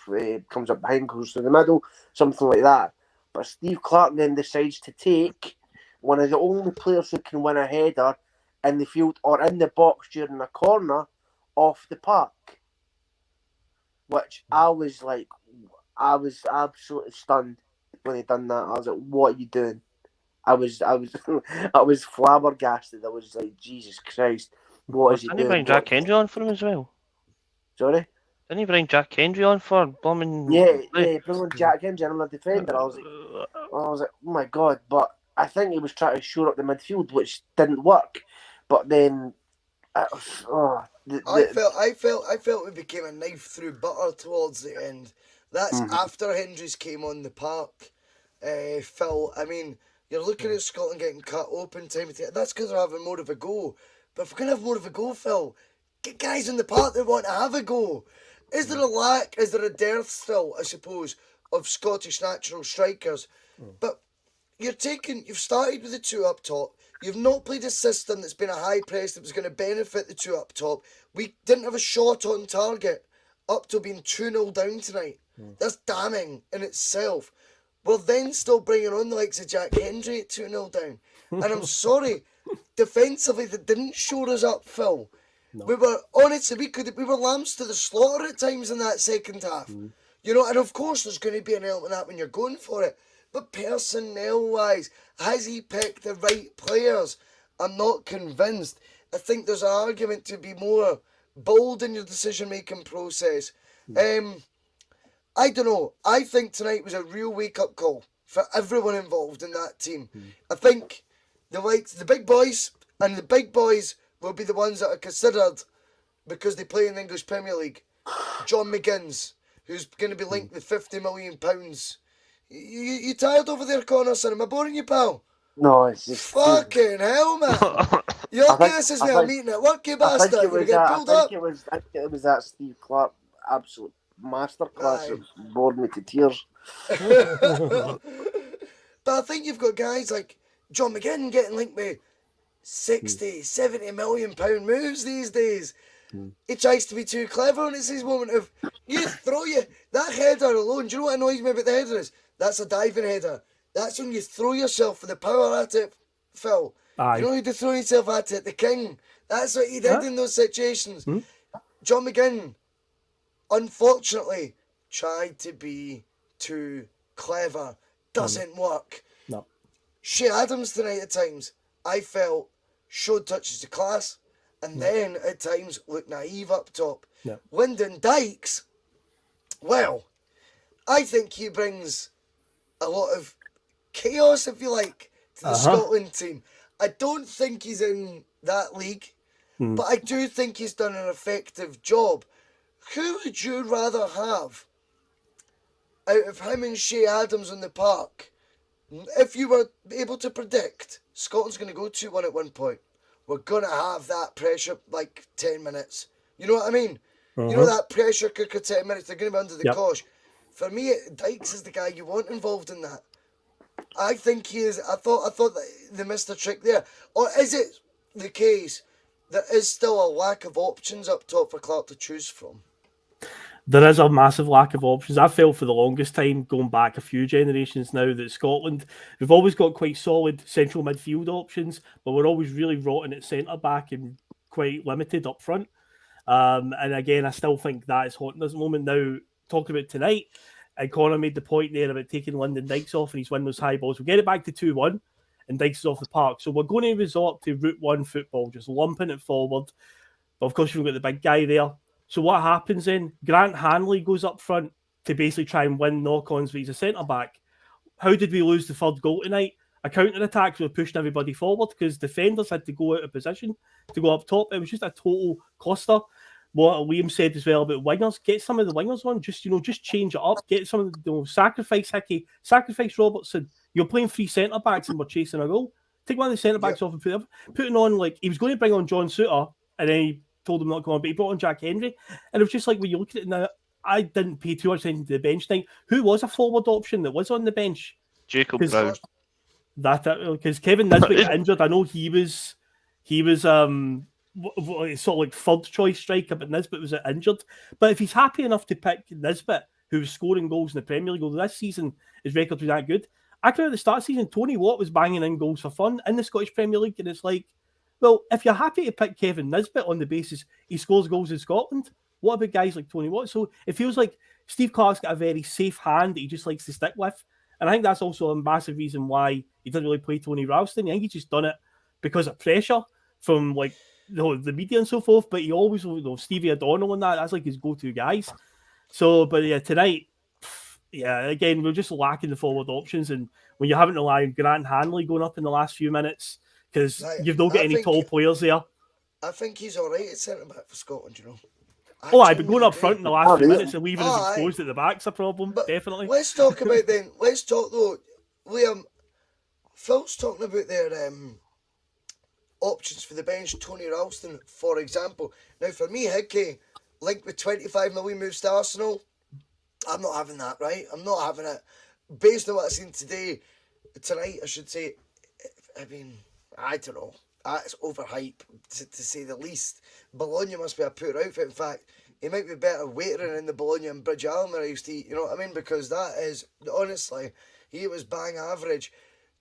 behind, goes through the middle, something like that. But Steve Clarke then decides to take one of the only players who can win a header in the field or in the box during a corner off the park. Which I was absolutely stunned when he done that. I was like, "What are you doing?" I was flabbergasted. I was like, "Jesus Christ, what is he doing?" Didn't he bring Jack Hendry on for him as well? Sorry? Didn't he bring Jack Hendry on for blooming? Yeah, bring on Jack Hendry and I'm a defender. I was like, oh my god! But I think he was trying to shore up the midfield, which didn't work. But then, I felt we became a knife through butter towards the end. That's after Hendry's came on the park. Phil, I mean, you're looking at Scotland getting cut open time. That's because they're having more of a go. But if we're going to have more of a go, Phil, get guys in the park that want to have a go. Is there a lack, is there a dearth still, I suppose, of Scottish natural strikers? But you've started with the two up top. You've not played a system that's been a high press that was going to benefit the two up top. We didn't have a shot on target up to being 2-0 down tonight. That's damning in itself. We're then still bringing on the likes of Jack Hendry at 2-0 down. And I'm sorry, defensively, they didn't shore us up, Phil. No. We were, honestly, we were lambs to the slaughter at times in that second half. You know, and of course there's going to be an element of that when you're going for it. But personnel-wise, has he picked the right players? I'm not convinced. I think there's an argument to be more bold in your decision-making process. I don't know. I think tonight was a real wake-up call for everyone involved in that team. I think the big boys, and the big boys will be the ones that are considered because they play in the English Premier League. John McGinn's, who's going to be linked with £50 million. You tired over there, Connor, son? Am I boring you, pal? No, it's just Fucking hell, man. You're lucky this is me meeting at work, you bastard. You're going to get pulled up. I think it was that Steve Clark absolute masterclass that bored me to tears. But I think you've got guys like John McGinn getting linked with 60, 70 million pound moves these days. He tries to be too clever, and it's his moment of that header alone. Do you know what annoys me about the header is? That's a diving header. That's when you throw yourself for the power at it, Phil. Aye. You know who to throw yourself at it? The king. That's what he did in those situations. John McGinn, unfortunately, tried to be too clever. Doesn't work. No. Shea Adams tonight at times, I felt, showed touches of class, and then at times looked naive up top. Yeah. Lyndon Dykes, well, I think he brings a lot of chaos, if you like, to the Scotland team. I don't think he's in that league, but I do think he's done an effective job. Who would you rather have out of him and Shea Adams on the park? If you were able to predict Scotland's going to go 2-1 at one point, we're going to have that pressure like 10 minutes. You know what I mean? You know that pressure cooker 10 minutes, they're going to be under the cosh. For me, Dykes is the guy you want involved in that. I think he is. I thought that they missed a trick there. Or is it the case there is still a lack of options up top for Clark to choose from? There is a massive lack of options. I felt for the longest time, going back a few generations now, that Scotland, we've always got quite solid central midfield options, but we're always really rotten at centre-back and quite limited up front. And again, I still think that is hot in this moment. Now, talking about tonight, and Connor made the point there about taking Lyndon Dykes off and he's winning those high balls. We'll get it back to 2-1 and Dykes is off the park. So we're going to resort to Route 1 football, just lumping it forward. But of course, you've got the big guy there. So what happens then? Grant Hanley goes up front to basically try and win knock-ons, but he's a centre-back. How did we lose the third goal tonight? A counter-attack were pushing everybody forward because defenders had to go out of position to go up top. It was just a total cluster. What Liam said as well about wingers, get some of the wingers on, just change it up, get some of the, sacrifice Hickey, sacrifice Robertson. You're playing three centre-backs and we're chasing a goal. Take one of the centre-backs off and putting on, like, he was going to bring on John Souttar and then he told him not to come on, but he brought on Jack Henry. And it was just like, when you look at it now, I didn't pay too much attention to the bench thing. Who was a forward option that was on the bench? Jacob Brown. Because Kevin Nisbet got injured. I know he was sort of like third choice striker, but Nisbet was injured. But if he's happy enough to pick Nisbet, who was scoring goals in the Premier League, although this season his record was that good, I can remember at the start of the season, Tony Watt was banging in goals for fun in the Scottish Premier League, and it's like, well, if you're happy to pick Kevin Nisbet on the basis he scores goals in Scotland, what about guys like Tony Watt? So it feels like Steve Clark's got a very safe hand that he just likes to stick with. And I think that's also a massive reason why he doesn't really play Tony Ralston. I think he's just done it because of pressure from like the media and so forth. But he always, Stevie O'Donnell and that's like his go-to guys. So, but yeah, tonight, again, we're just lacking the forward options. And when you're having to rely on Grant Hanley going up in the last few minutes, because you've not got any tall players there. I think he's all right at centre-back for Scotland, you know. But going up front in the last few minutes and leaving us exposed at the back's a problem, but definitely. Let's talk though, Liam, Phil's talking about their options for the bench, Tony Ralston, for example. Now, for me, Hickey, linked with 25 million moves to Arsenal, I'm not having that, right? I'm not having it. Based on what I've seen tonight, I should say, I mean, I don't know. It's overhyped, to say the least. Bologna must be a poor outfit. In fact, he might be better waitering in the Bologna and Bridge Allen than I used to eat. You know what I mean? Because that is, honestly, he was bang average.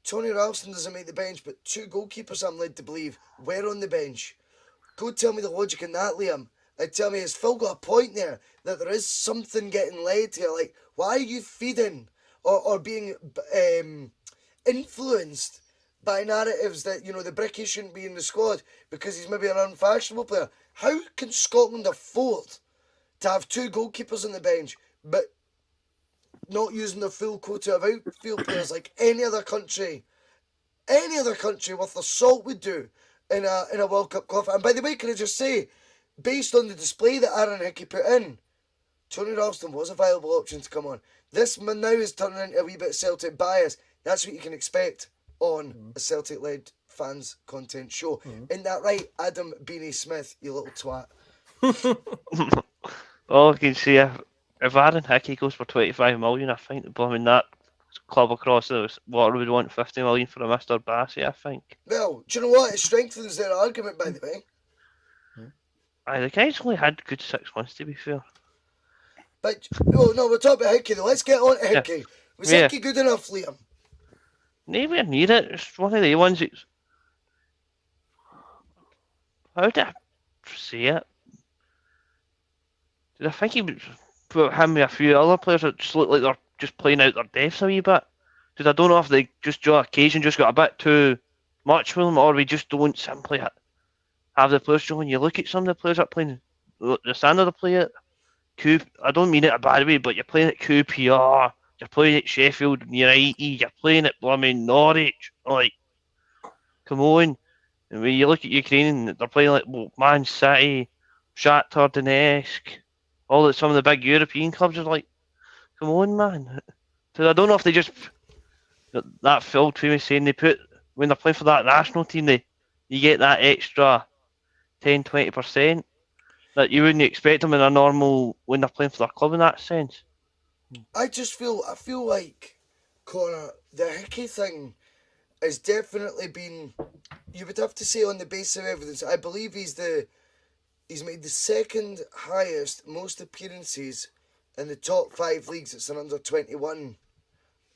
Tony Ralston doesn't make the bench, but 2 goalkeepers, I'm led to believe, were on the bench. Go tell me the logic in that, Liam. And tell me, has Phil got a point there that there is something getting led here? Like, why are you feeding or being influenced by narratives that, the Bricky shouldn't be in the squad because he's maybe an unfashionable player? How can Scotland afford to have 2 goalkeepers on the bench but not using their full quota of outfield players like any other country worth their salt would do in a World Cup qualifier? And by the way, can I just say, based on the display that Aaron Hickey put in, Tony Ralston was a viable option to come on. This man now is turning into a wee bit of Celtic bias. That's what you can expect on a Celtic-led fans content show. Isn't that right, Adam Beanie Smith, you little twat? All I can say, if Aaron Hickey goes for 25 million, I think that club across the water would want 50 million for a Mr. Bhoycie, I think. Well, do you know what? It strengthens their argument, by the way. Aye, the guy's only had good 6 months, to be fair. But, no, we're talking about Hickey, though. Let's get on to Hickey. Yeah. Was Hickey good enough, Liam? Nowhere near it. It's one of the ones that's... How did I say it? Did I think he would put him with a few other players that just look like they're just playing out their depths a wee bit? Because I don't know if they just on occasion just got a bit too much with them, or we just don't simply have the players. When you look at some of the players that are playing, the standard of play at I don't mean it a bad way, but you're playing at QPR, you're playing at Sheffield United, you're playing at blooming Norwich. Like, come on. And when you look at Ukraine, they're playing like Man City, Shakhtar Donetsk, some of the big European clubs are like, come on, man. So I don't know if they just that Phil Twomey saying they put when they're playing for that national team, you get that extra 10-20% that you wouldn't expect them in a normal when they're playing for their club in that sense. I feel like, Connor, the Hickey thing has definitely been, you would have to say on the basis of evidence, I believe he's made the second highest most appearances in the top 5 leagues. It's an under 21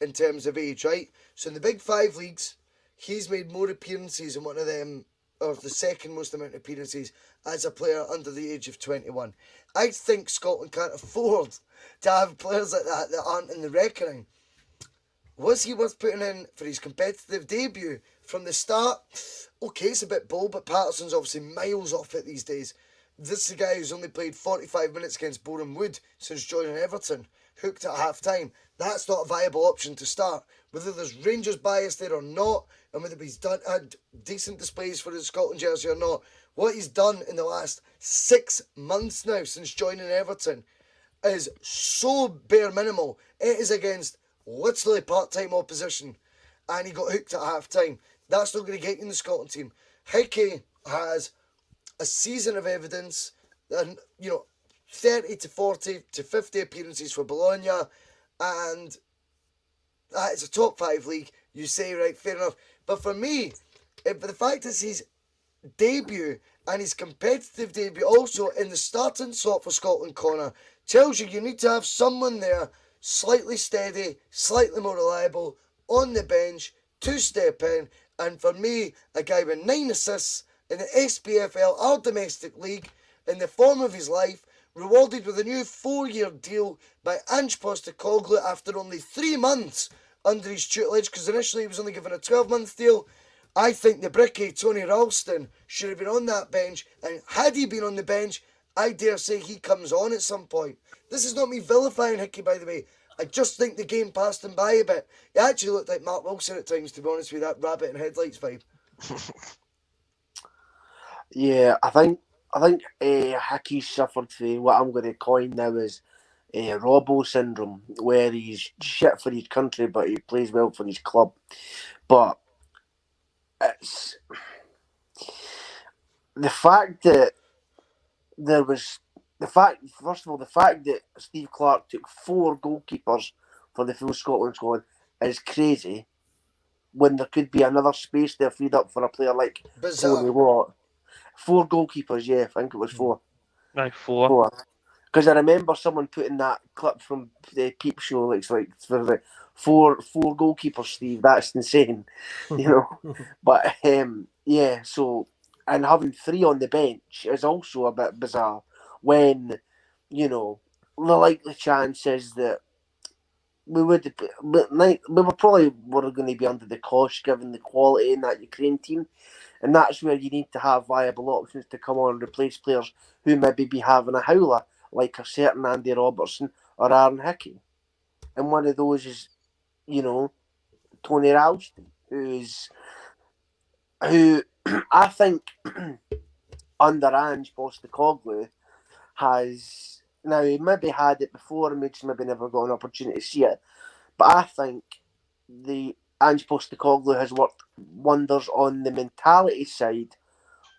in terms of age, right? So in the big 5 leagues, he's made more appearances in one of them, or the second most amount of appearances as a player under the age of 21. I think Scotland can't afford to have players like that aren't in the reckoning. Was he worth putting in for his competitive debut from the start? Okay, it's a bit bold, but Patterson's obviously miles off it these days. This is a guy who's only played 45 minutes against Boreham Wood since joining Everton, hooked at half-time. That's not a viable option to start. Whether there's Rangers bias there or not, and whether he's had decent displays for his Scotland jersey or not, what he's done in the last 6 months now since joining Everton is so bare minimal. It is against literally part-time opposition, and he got hooked at half-time. That's not going to get you in the Scotland team. Hickey has a season of evidence, and 30 to 40 to 50 appearances for Bologna, and it's a top 5 league. You say, right, fair enough. But for me, the fact is his debut and his competitive debut also in the starting slot for Scotland, Connor, tells you need to have someone there slightly steady, slightly more reliable, on the bench, to step in. And for me, a guy with 9 assists in the SPFL, our domestic league, in the form of his life, rewarded with a new 4-year deal by Ange Postecoglou after only 3 months under his tutelage, because initially he was only given a 12-month deal. I think the Bricky, Tony Ralston, should have been on that bench, and had he been on the bench, I dare say he comes on at some point. This is not me vilifying Hickey, by the way. I just think the game passed him by a bit. He actually looked like Mark Wilson at times, to be honest with you, that rabbit and headlights vibe. Yeah, I think Hickey suffered from what I'm going to coin now as Robbo syndrome, where he's shit for his country, but he plays well for his club. But it's the fact that first of all, the fact that Steve Clarke took 4 goalkeepers for the full Scotland squad is crazy, when there could be another space there freed up for a player like Tony Watt. 4 goalkeepers, yeah, I think it was 4. Right, 4. Because I remember someone putting that clip from the Peep Show, like, for the four goalkeepers, Steve. That's insane, But yeah, so, and having 3 on the bench is also a bit bizarre when, the likely chance is that we would, but we were probably going to be under the cosh given the quality in that Ukraine team, and that's where you need to have viable options to come on and replace players who maybe be having a howler, like a certain Andy Robertson or Aaron Hickey, and one of those is, Tony Ralston, who I think under Ange Postecoglou has, now he maybe had it before and maybe never got an opportunity to see it, but I think the Ange Postecoglou has worked wonders on the mentality side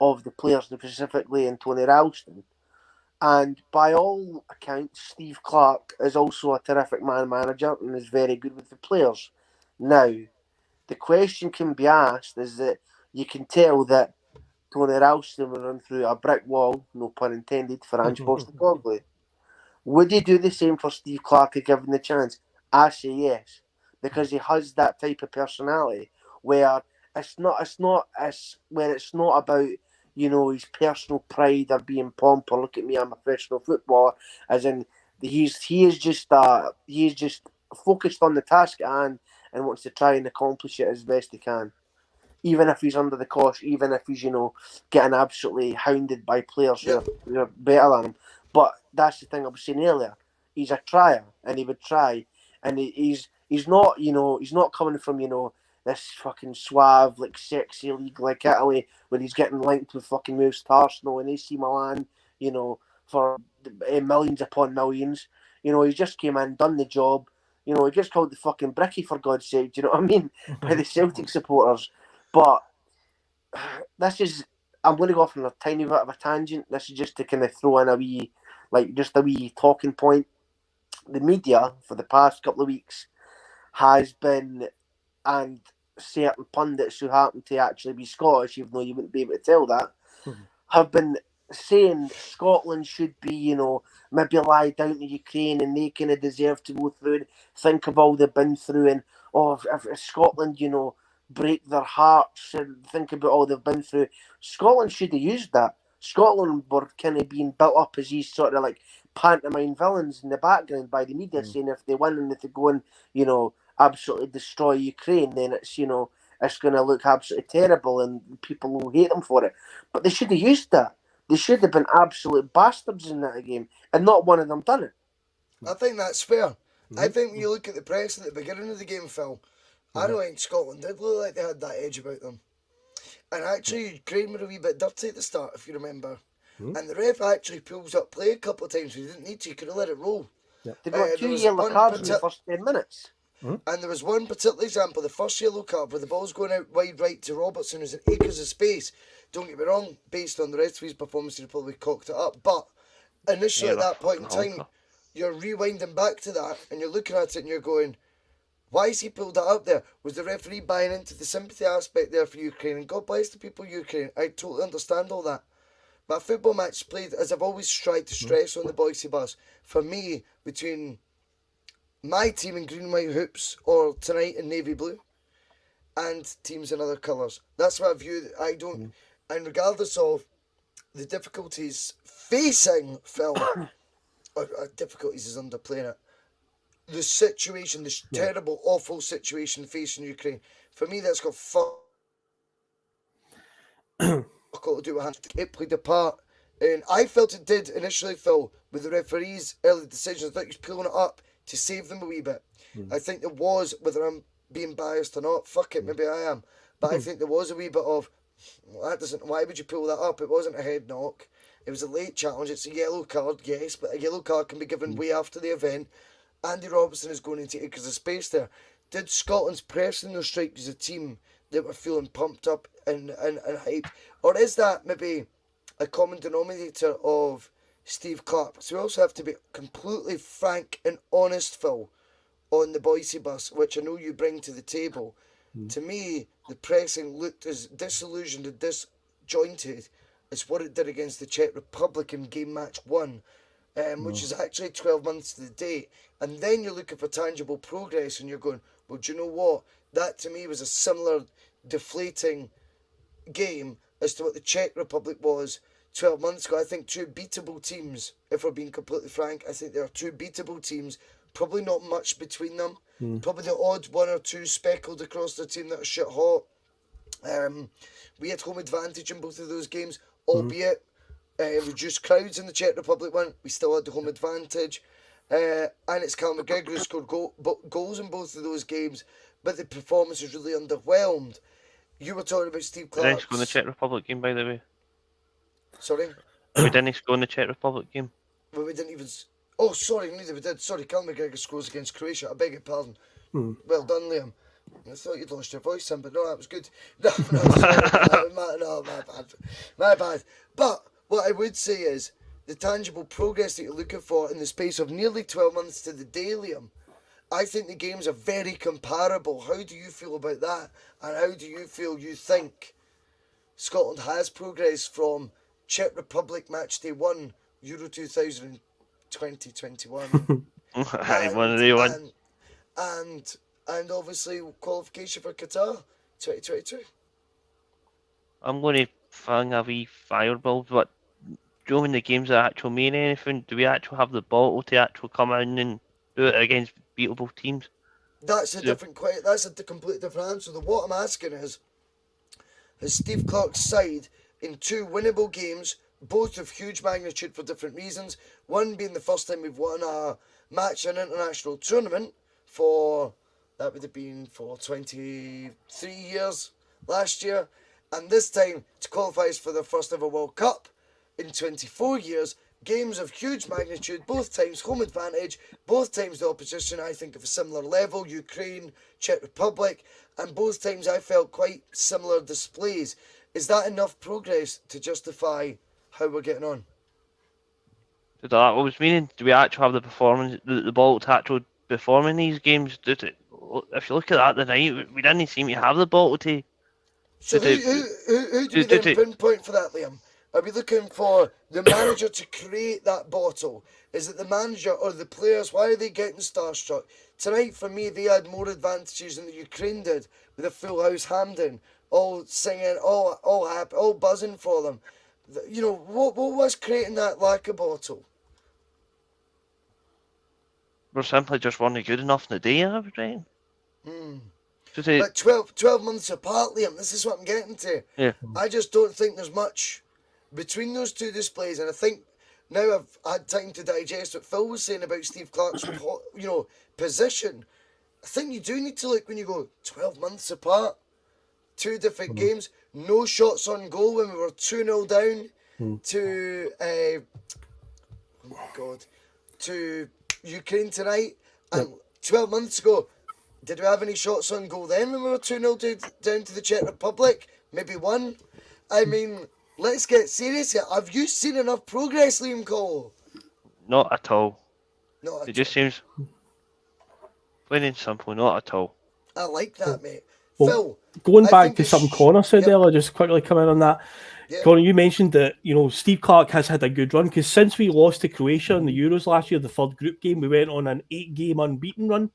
of the players, specifically in Tony Ralston. And by all accounts, Steve Clarke is also a terrific manager and is very good with the players. Now, the question can be asked is that you can tell that Tony Ralston will run through a brick wall, no pun intended, for Ange Postecoglou. Would he do the same for Steve Clarke if given the chance? I say yes, because he has that type of personality where it's not about his personal pride or being pomp or look at me, I'm a professional footballer. As in, he is just focused on the task at hand and wants to try and accomplish it as best he can, even if he's under the cosh, even if he's getting absolutely hounded by players who are better than him. But that's the thing I was saying earlier. He's a trier, and he would try, and he's not he's not coming from this fucking suave like sexy league like Italy where he's getting linked with fucking moves to Arsenal and AC Milan for millions upon millions. He just came in, done the job. He gets called the fucking bricky for God's sake. Do you know what I mean? By the Celtic supporters. But this is, I'm going to go off on a tiny bit of a tangent. This is just to kind of throw in a wee talking point. The media for the past couple of weeks has been, and certain pundits who happen to actually be Scottish, even though you wouldn't be able to tell that, have been saying Scotland should be, maybe lie down to Ukraine and they kind of deserve to go through and think of all they've been through, and if Scotland, break their hearts and think about all they've been through. Scotland should have used that. Scotland were kind of being built up as these sort of like pantomime villains in the background by the media, saying if they win and if they go and absolutely destroy Ukraine, then it's it's going to look absolutely terrible and people will hate them for it. But they should have used that. They should have been absolute bastards in that game, and not one of them done it. I think that's fair. I think when you look at the press at the beginning of the game, Phil, I don't think Scotland did look like they had that edge about them. And actually, Ukraine were a wee bit dirty at the start, if you remember. And the ref actually pulls up play a couple of times. He didn't need to. He could have let it roll. They got 2 yellow cards in the first 10 minutes. And there was one particular example, the first yellow card, where the ball's going out wide right to Robertson, who's in acres of space. Don't get me wrong, based on the rest of his performance, he'd probably cocked it up. But initially, at that point in time, you're rewinding back to that, and you're looking at it and you're going, why has he pulled that up there? Was the referee buying into the sympathy aspect there for Ukraine? And God bless the people of Ukraine. I totally understand all that. But a football match played, as I've always tried to stress on the Bhoycie Bus, for me, between my team in green and white hoops, or tonight in navy blue, and teams in other colours. That's what I view. I don't, and regardless of the difficulties facing Phil, or difficulties is underplaying it, the situation, this terrible, awful situation facing Ukraine, for me that's got fuck all to do with hands. It played a part, and I felt it did initially, Phil, with the referee's early decisions. I thought he was pulling it up to save them a wee bit. I think there was, whether I'm being biased or not, fuck it, maybe I am, but I think there was a wee bit of, well, that doesn't, why would you pull that up? It wasn't a head knock, it was a late challenge, it's a yellow card, yes, but a yellow card can be given way after the event. Andy Robertson is going into acres of space there. Did Scotland's pressing those strikes as a team that were feeling pumped up and hyped? Or is that maybe a common denominator of Steve Clarke? So we also have to be completely frank and honest, Phil, on the Bhoycie Bus, which I know you bring to the table. To me, the pressing looked as disillusioned and disjointed as what it did against the Czech Republic in game match 1. which is actually 12 months to the date. And then you're looking for tangible progress and you're going, well, do you know what? That to me was a similar deflating game as to what the Czech Republic was 12 months ago. I think two beatable teams, if we're being completely frank. I think there are two beatable teams, probably not much between them. Probably the odd one or two speckled across the team that are shit hot. We had home advantage in both of those games, albeit reduced crowds in the Czech Republic one. We still had the home advantage. And it's Cal McGregor who scored goals in both of those games, but the performance was really underwhelmed. You were talking about Steve Clark. We didn't score in the Czech Republic game, by the way. Sorry? We didn't score in the Czech Republic game. Well, we didn't even... Oh, sorry, neither we did. Sorry, Cal McGregor scores against Croatia. I beg your pardon. Well done, Liam. I thought you'd lost your voice then, but no, that was good. No, sorry, my bad. But what I would say is the tangible progress that you're looking for in the space of nearly 12 months to the day, Liam, I think the games are very comparable. How do you feel about that? And how do you think Scotland has progressed from Czech Republic match day 1, Euro 2021? And obviously qualification for Qatar 2022. I'm going to fang a wee fireball, but do you know when the games are actual mean anything? Do we actually have the bottle to actually come in and do it against beatable teams? That's a that's a completely different answer. What I'm asking is, has Steve Clark's side in two winnable games, both of huge magnitude for different reasons, one being the first time we've won a match in an international tournament that would have been for 23 years last year, and this time to qualify us for the first ever World Cup in 24 years, games of huge magnitude, both times home advantage, both times the opposition I think of a similar level, Ukraine, Czech Republic, and both times I felt quite similar displays. Is that enough progress to justify how we're getting on? That was meaning, do we actually have the performance, the ball to actually perform in these games? If you look at that tonight, we didn't seem to have the ball to. So who do we then pinpoint for that, Liam? Are we looking for the manager to create that bottle? Is it the manager or the players? Why are they getting starstruck? Tonight, for me, they had more advantages than the Ukraine did, with a full house Hampden, all singing, all happy, all buzzing for them. You know, what was creating that lack of bottle? We're simply just weren't good enough in the day, I was saying. But 12 months apart, Liam, this is what I'm getting to. Yeah. I just don't think there's much between those two displays, and I think now I've had time to digest what Phil was saying about Steve Clark's position. I think you do need to look when you go 12 months apart, two different games, no shots on goal when we were 2-0 down to to Ukraine tonight, and 12 months ago, did we have any shots on goal then when we were 2-0 down to the Czech Republic? Maybe one. I mean, let's get serious here. Have you seen enough progress, Liam Cole? Not at all. Not it just seems plain and simple, not at all. I like that, mate. Well, Phil, going back to something Connor said earlier, just quickly come in on that. Yeah. Connor, you mentioned that Steve Clark has had a good run, because since we lost to Croatia in the Euros last year, the third group game, we went on an 8-game unbeaten run,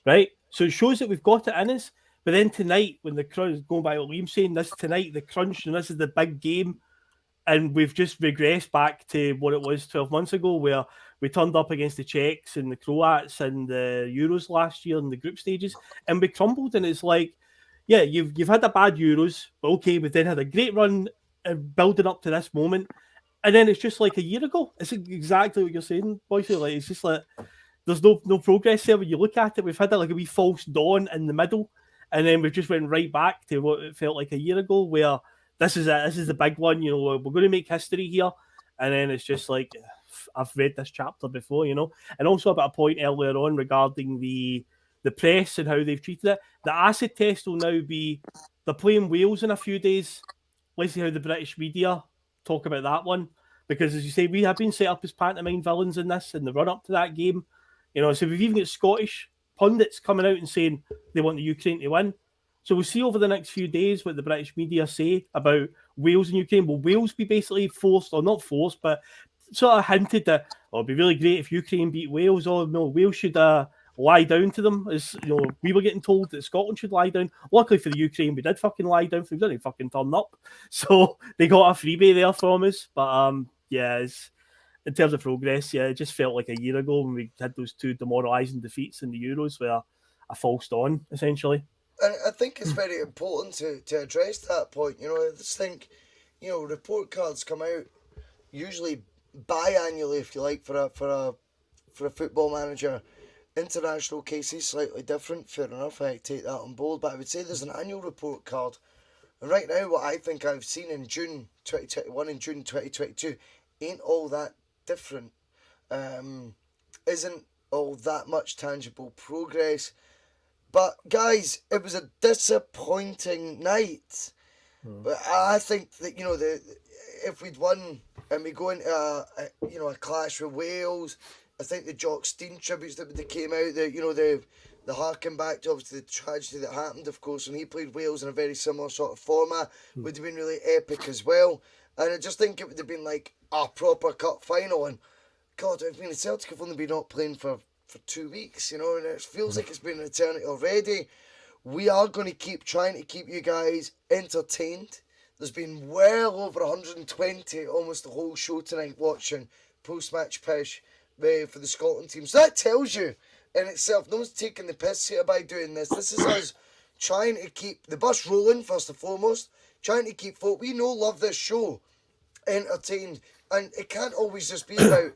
right? So it shows that we've got it in us. But then tonight, when the crunch, going by what Liam's saying, the crunch, and this is the big game, and we've just regressed back to what it was 12 months ago, where we turned up against the Czechs and the Croats and the Euros last year in the group stages, and we crumbled. And it's like, yeah, you've had a bad Euros, but okay, we then had a great run building up to this moment, and then it's just like a year ago. It's exactly what you're saying, Bhoycie. Like, it's just like there's no progress there. When you look at it, we've had like a wee false dawn in the middle, and then we've just went right back to what it felt like a year ago, where this is the big one. We're going to make history here, and then it's just like, I've read this chapter before, And also about a point earlier on regarding the press and how they've treated it. The acid test will now be, they're playing Wales in a few days. Let's see how the British media talk about that one, because as you say, we have been set up as pantomime villains in this, in the run up to that game. So we've even got Scottish pundits coming out and saying they want the Ukraine to win. So we'll see over the next few days what the British media say about Wales and Ukraine. Will Wales be basically forced, or not forced, but sort of hinted that, it'd be really great if Ukraine beat Wales. Oh no, Wales should lie down to them. As you know, we were getting told that Scotland should lie down. Luckily for the Ukraine, we did fucking lie down. We didn't fucking turn up, so they got a freebie there from us. But yeah, in terms of progress, yeah, it just felt like a year ago when we had those 2 demoralising defeats in the Euros where I falsed on, essentially. And I think it's very important to address that point. You know, I just think, you know, report cards come out usually biannually, if you like, for a football manager. International cases slightly different. Fair enough, I take that on board. But I would say there's an annual report card. And right now, what I think I've seen in June 2021 and June 2022 ain't all that different. Isn't all that much tangible progress. But guys, it was a disappointing night. But I think that, you know, if we'd won and we go into a clash with Wales, I think the Jock Stein tributes that came out, the harking back to obviously the tragedy that happened, of course, when he played Wales in a very similar sort of format, would have been really epic as well. And I just think it would have been like a proper cup final. And God, I mean, Celtic have only been not playing for 2 weeks, you know, and it feels like it's been an eternity already. We are going to keep trying to keep you guys entertained. There's been well over 120, almost the whole show tonight, watching post-match pish for the Scotland team. So that tells you in itself, no one's taking the piss here by doing this. This is us trying to keep the bus rolling, first and foremost, trying to keep folk we know love this show entertained. And it can't always just be about,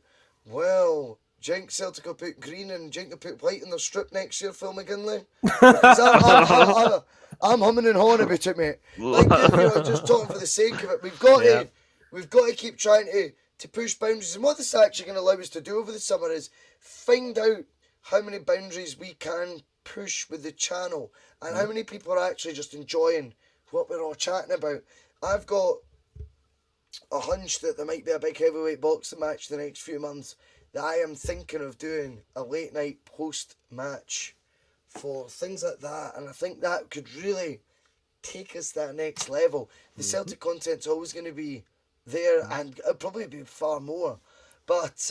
well, Jinx Celtic will put green and Jinx will put white in their strip next year, Phil McGinley. Because I'm humming and hawing about it, mate. Like, you know, just talking for the sake of it. We've got to keep trying to push boundaries. And what this actually going to allow us to do over the summer is find out how many boundaries we can push with the channel and how many people are actually just enjoying what we're all chatting about. I've got a hunch that there might be a big heavyweight boxing match the next few months that I am thinking of doing a late night post match for things like that, and I think that could really take us to that next level. The Celtic content's always going to be there, and it'll probably be far more. But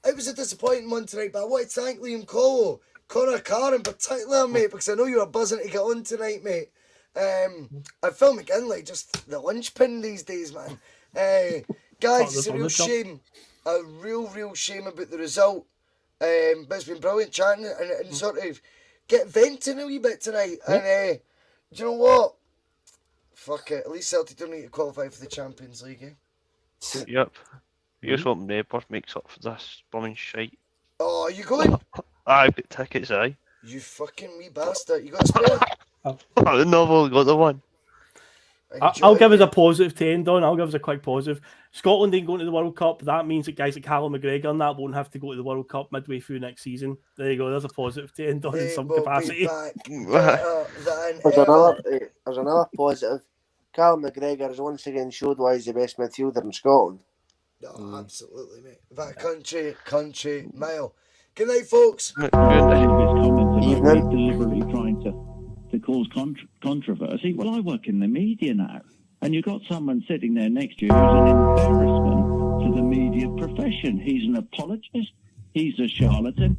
it was a disappointing one tonight, but I want to thank Liam Cole, Connor Carr in particular, mate, because I know you were buzzing to get on tonight, mate. And Phil McGinley, just the linchpin these days, man. Guys, it's a real shame. A real shame about the result. But it's been brilliant chatting and sort of get venting a wee bit tonight. And do you know what? Fuck it. At least Celtic don't need to qualify for the Champions League, eh? Yep. Here's what Neighbours makes up for this bumming shite. Oh, are you going? I've got tickets, aye. You fucking wee bastard. You got a spare? No, got the one. I'll give us a positive to end on. I'll give us a quick positive. Scotland ain't going to the World Cup. That means that guys like Callum McGregor and that won't have to go to the World Cup midway through next season. There you go. There's a positive to end on in some capacity. There's another positive. Callum McGregor has once again showed why he's the best midfielder in Scotland. No, absolutely, mate. That country mile. Good night, folks. Good night. Evening. Deliberately trying to cause controversy. Well, I work in the media now, and you've got someone sitting there next to you who's an embarrassment to the media profession. He's an apologist. He's a charlatan.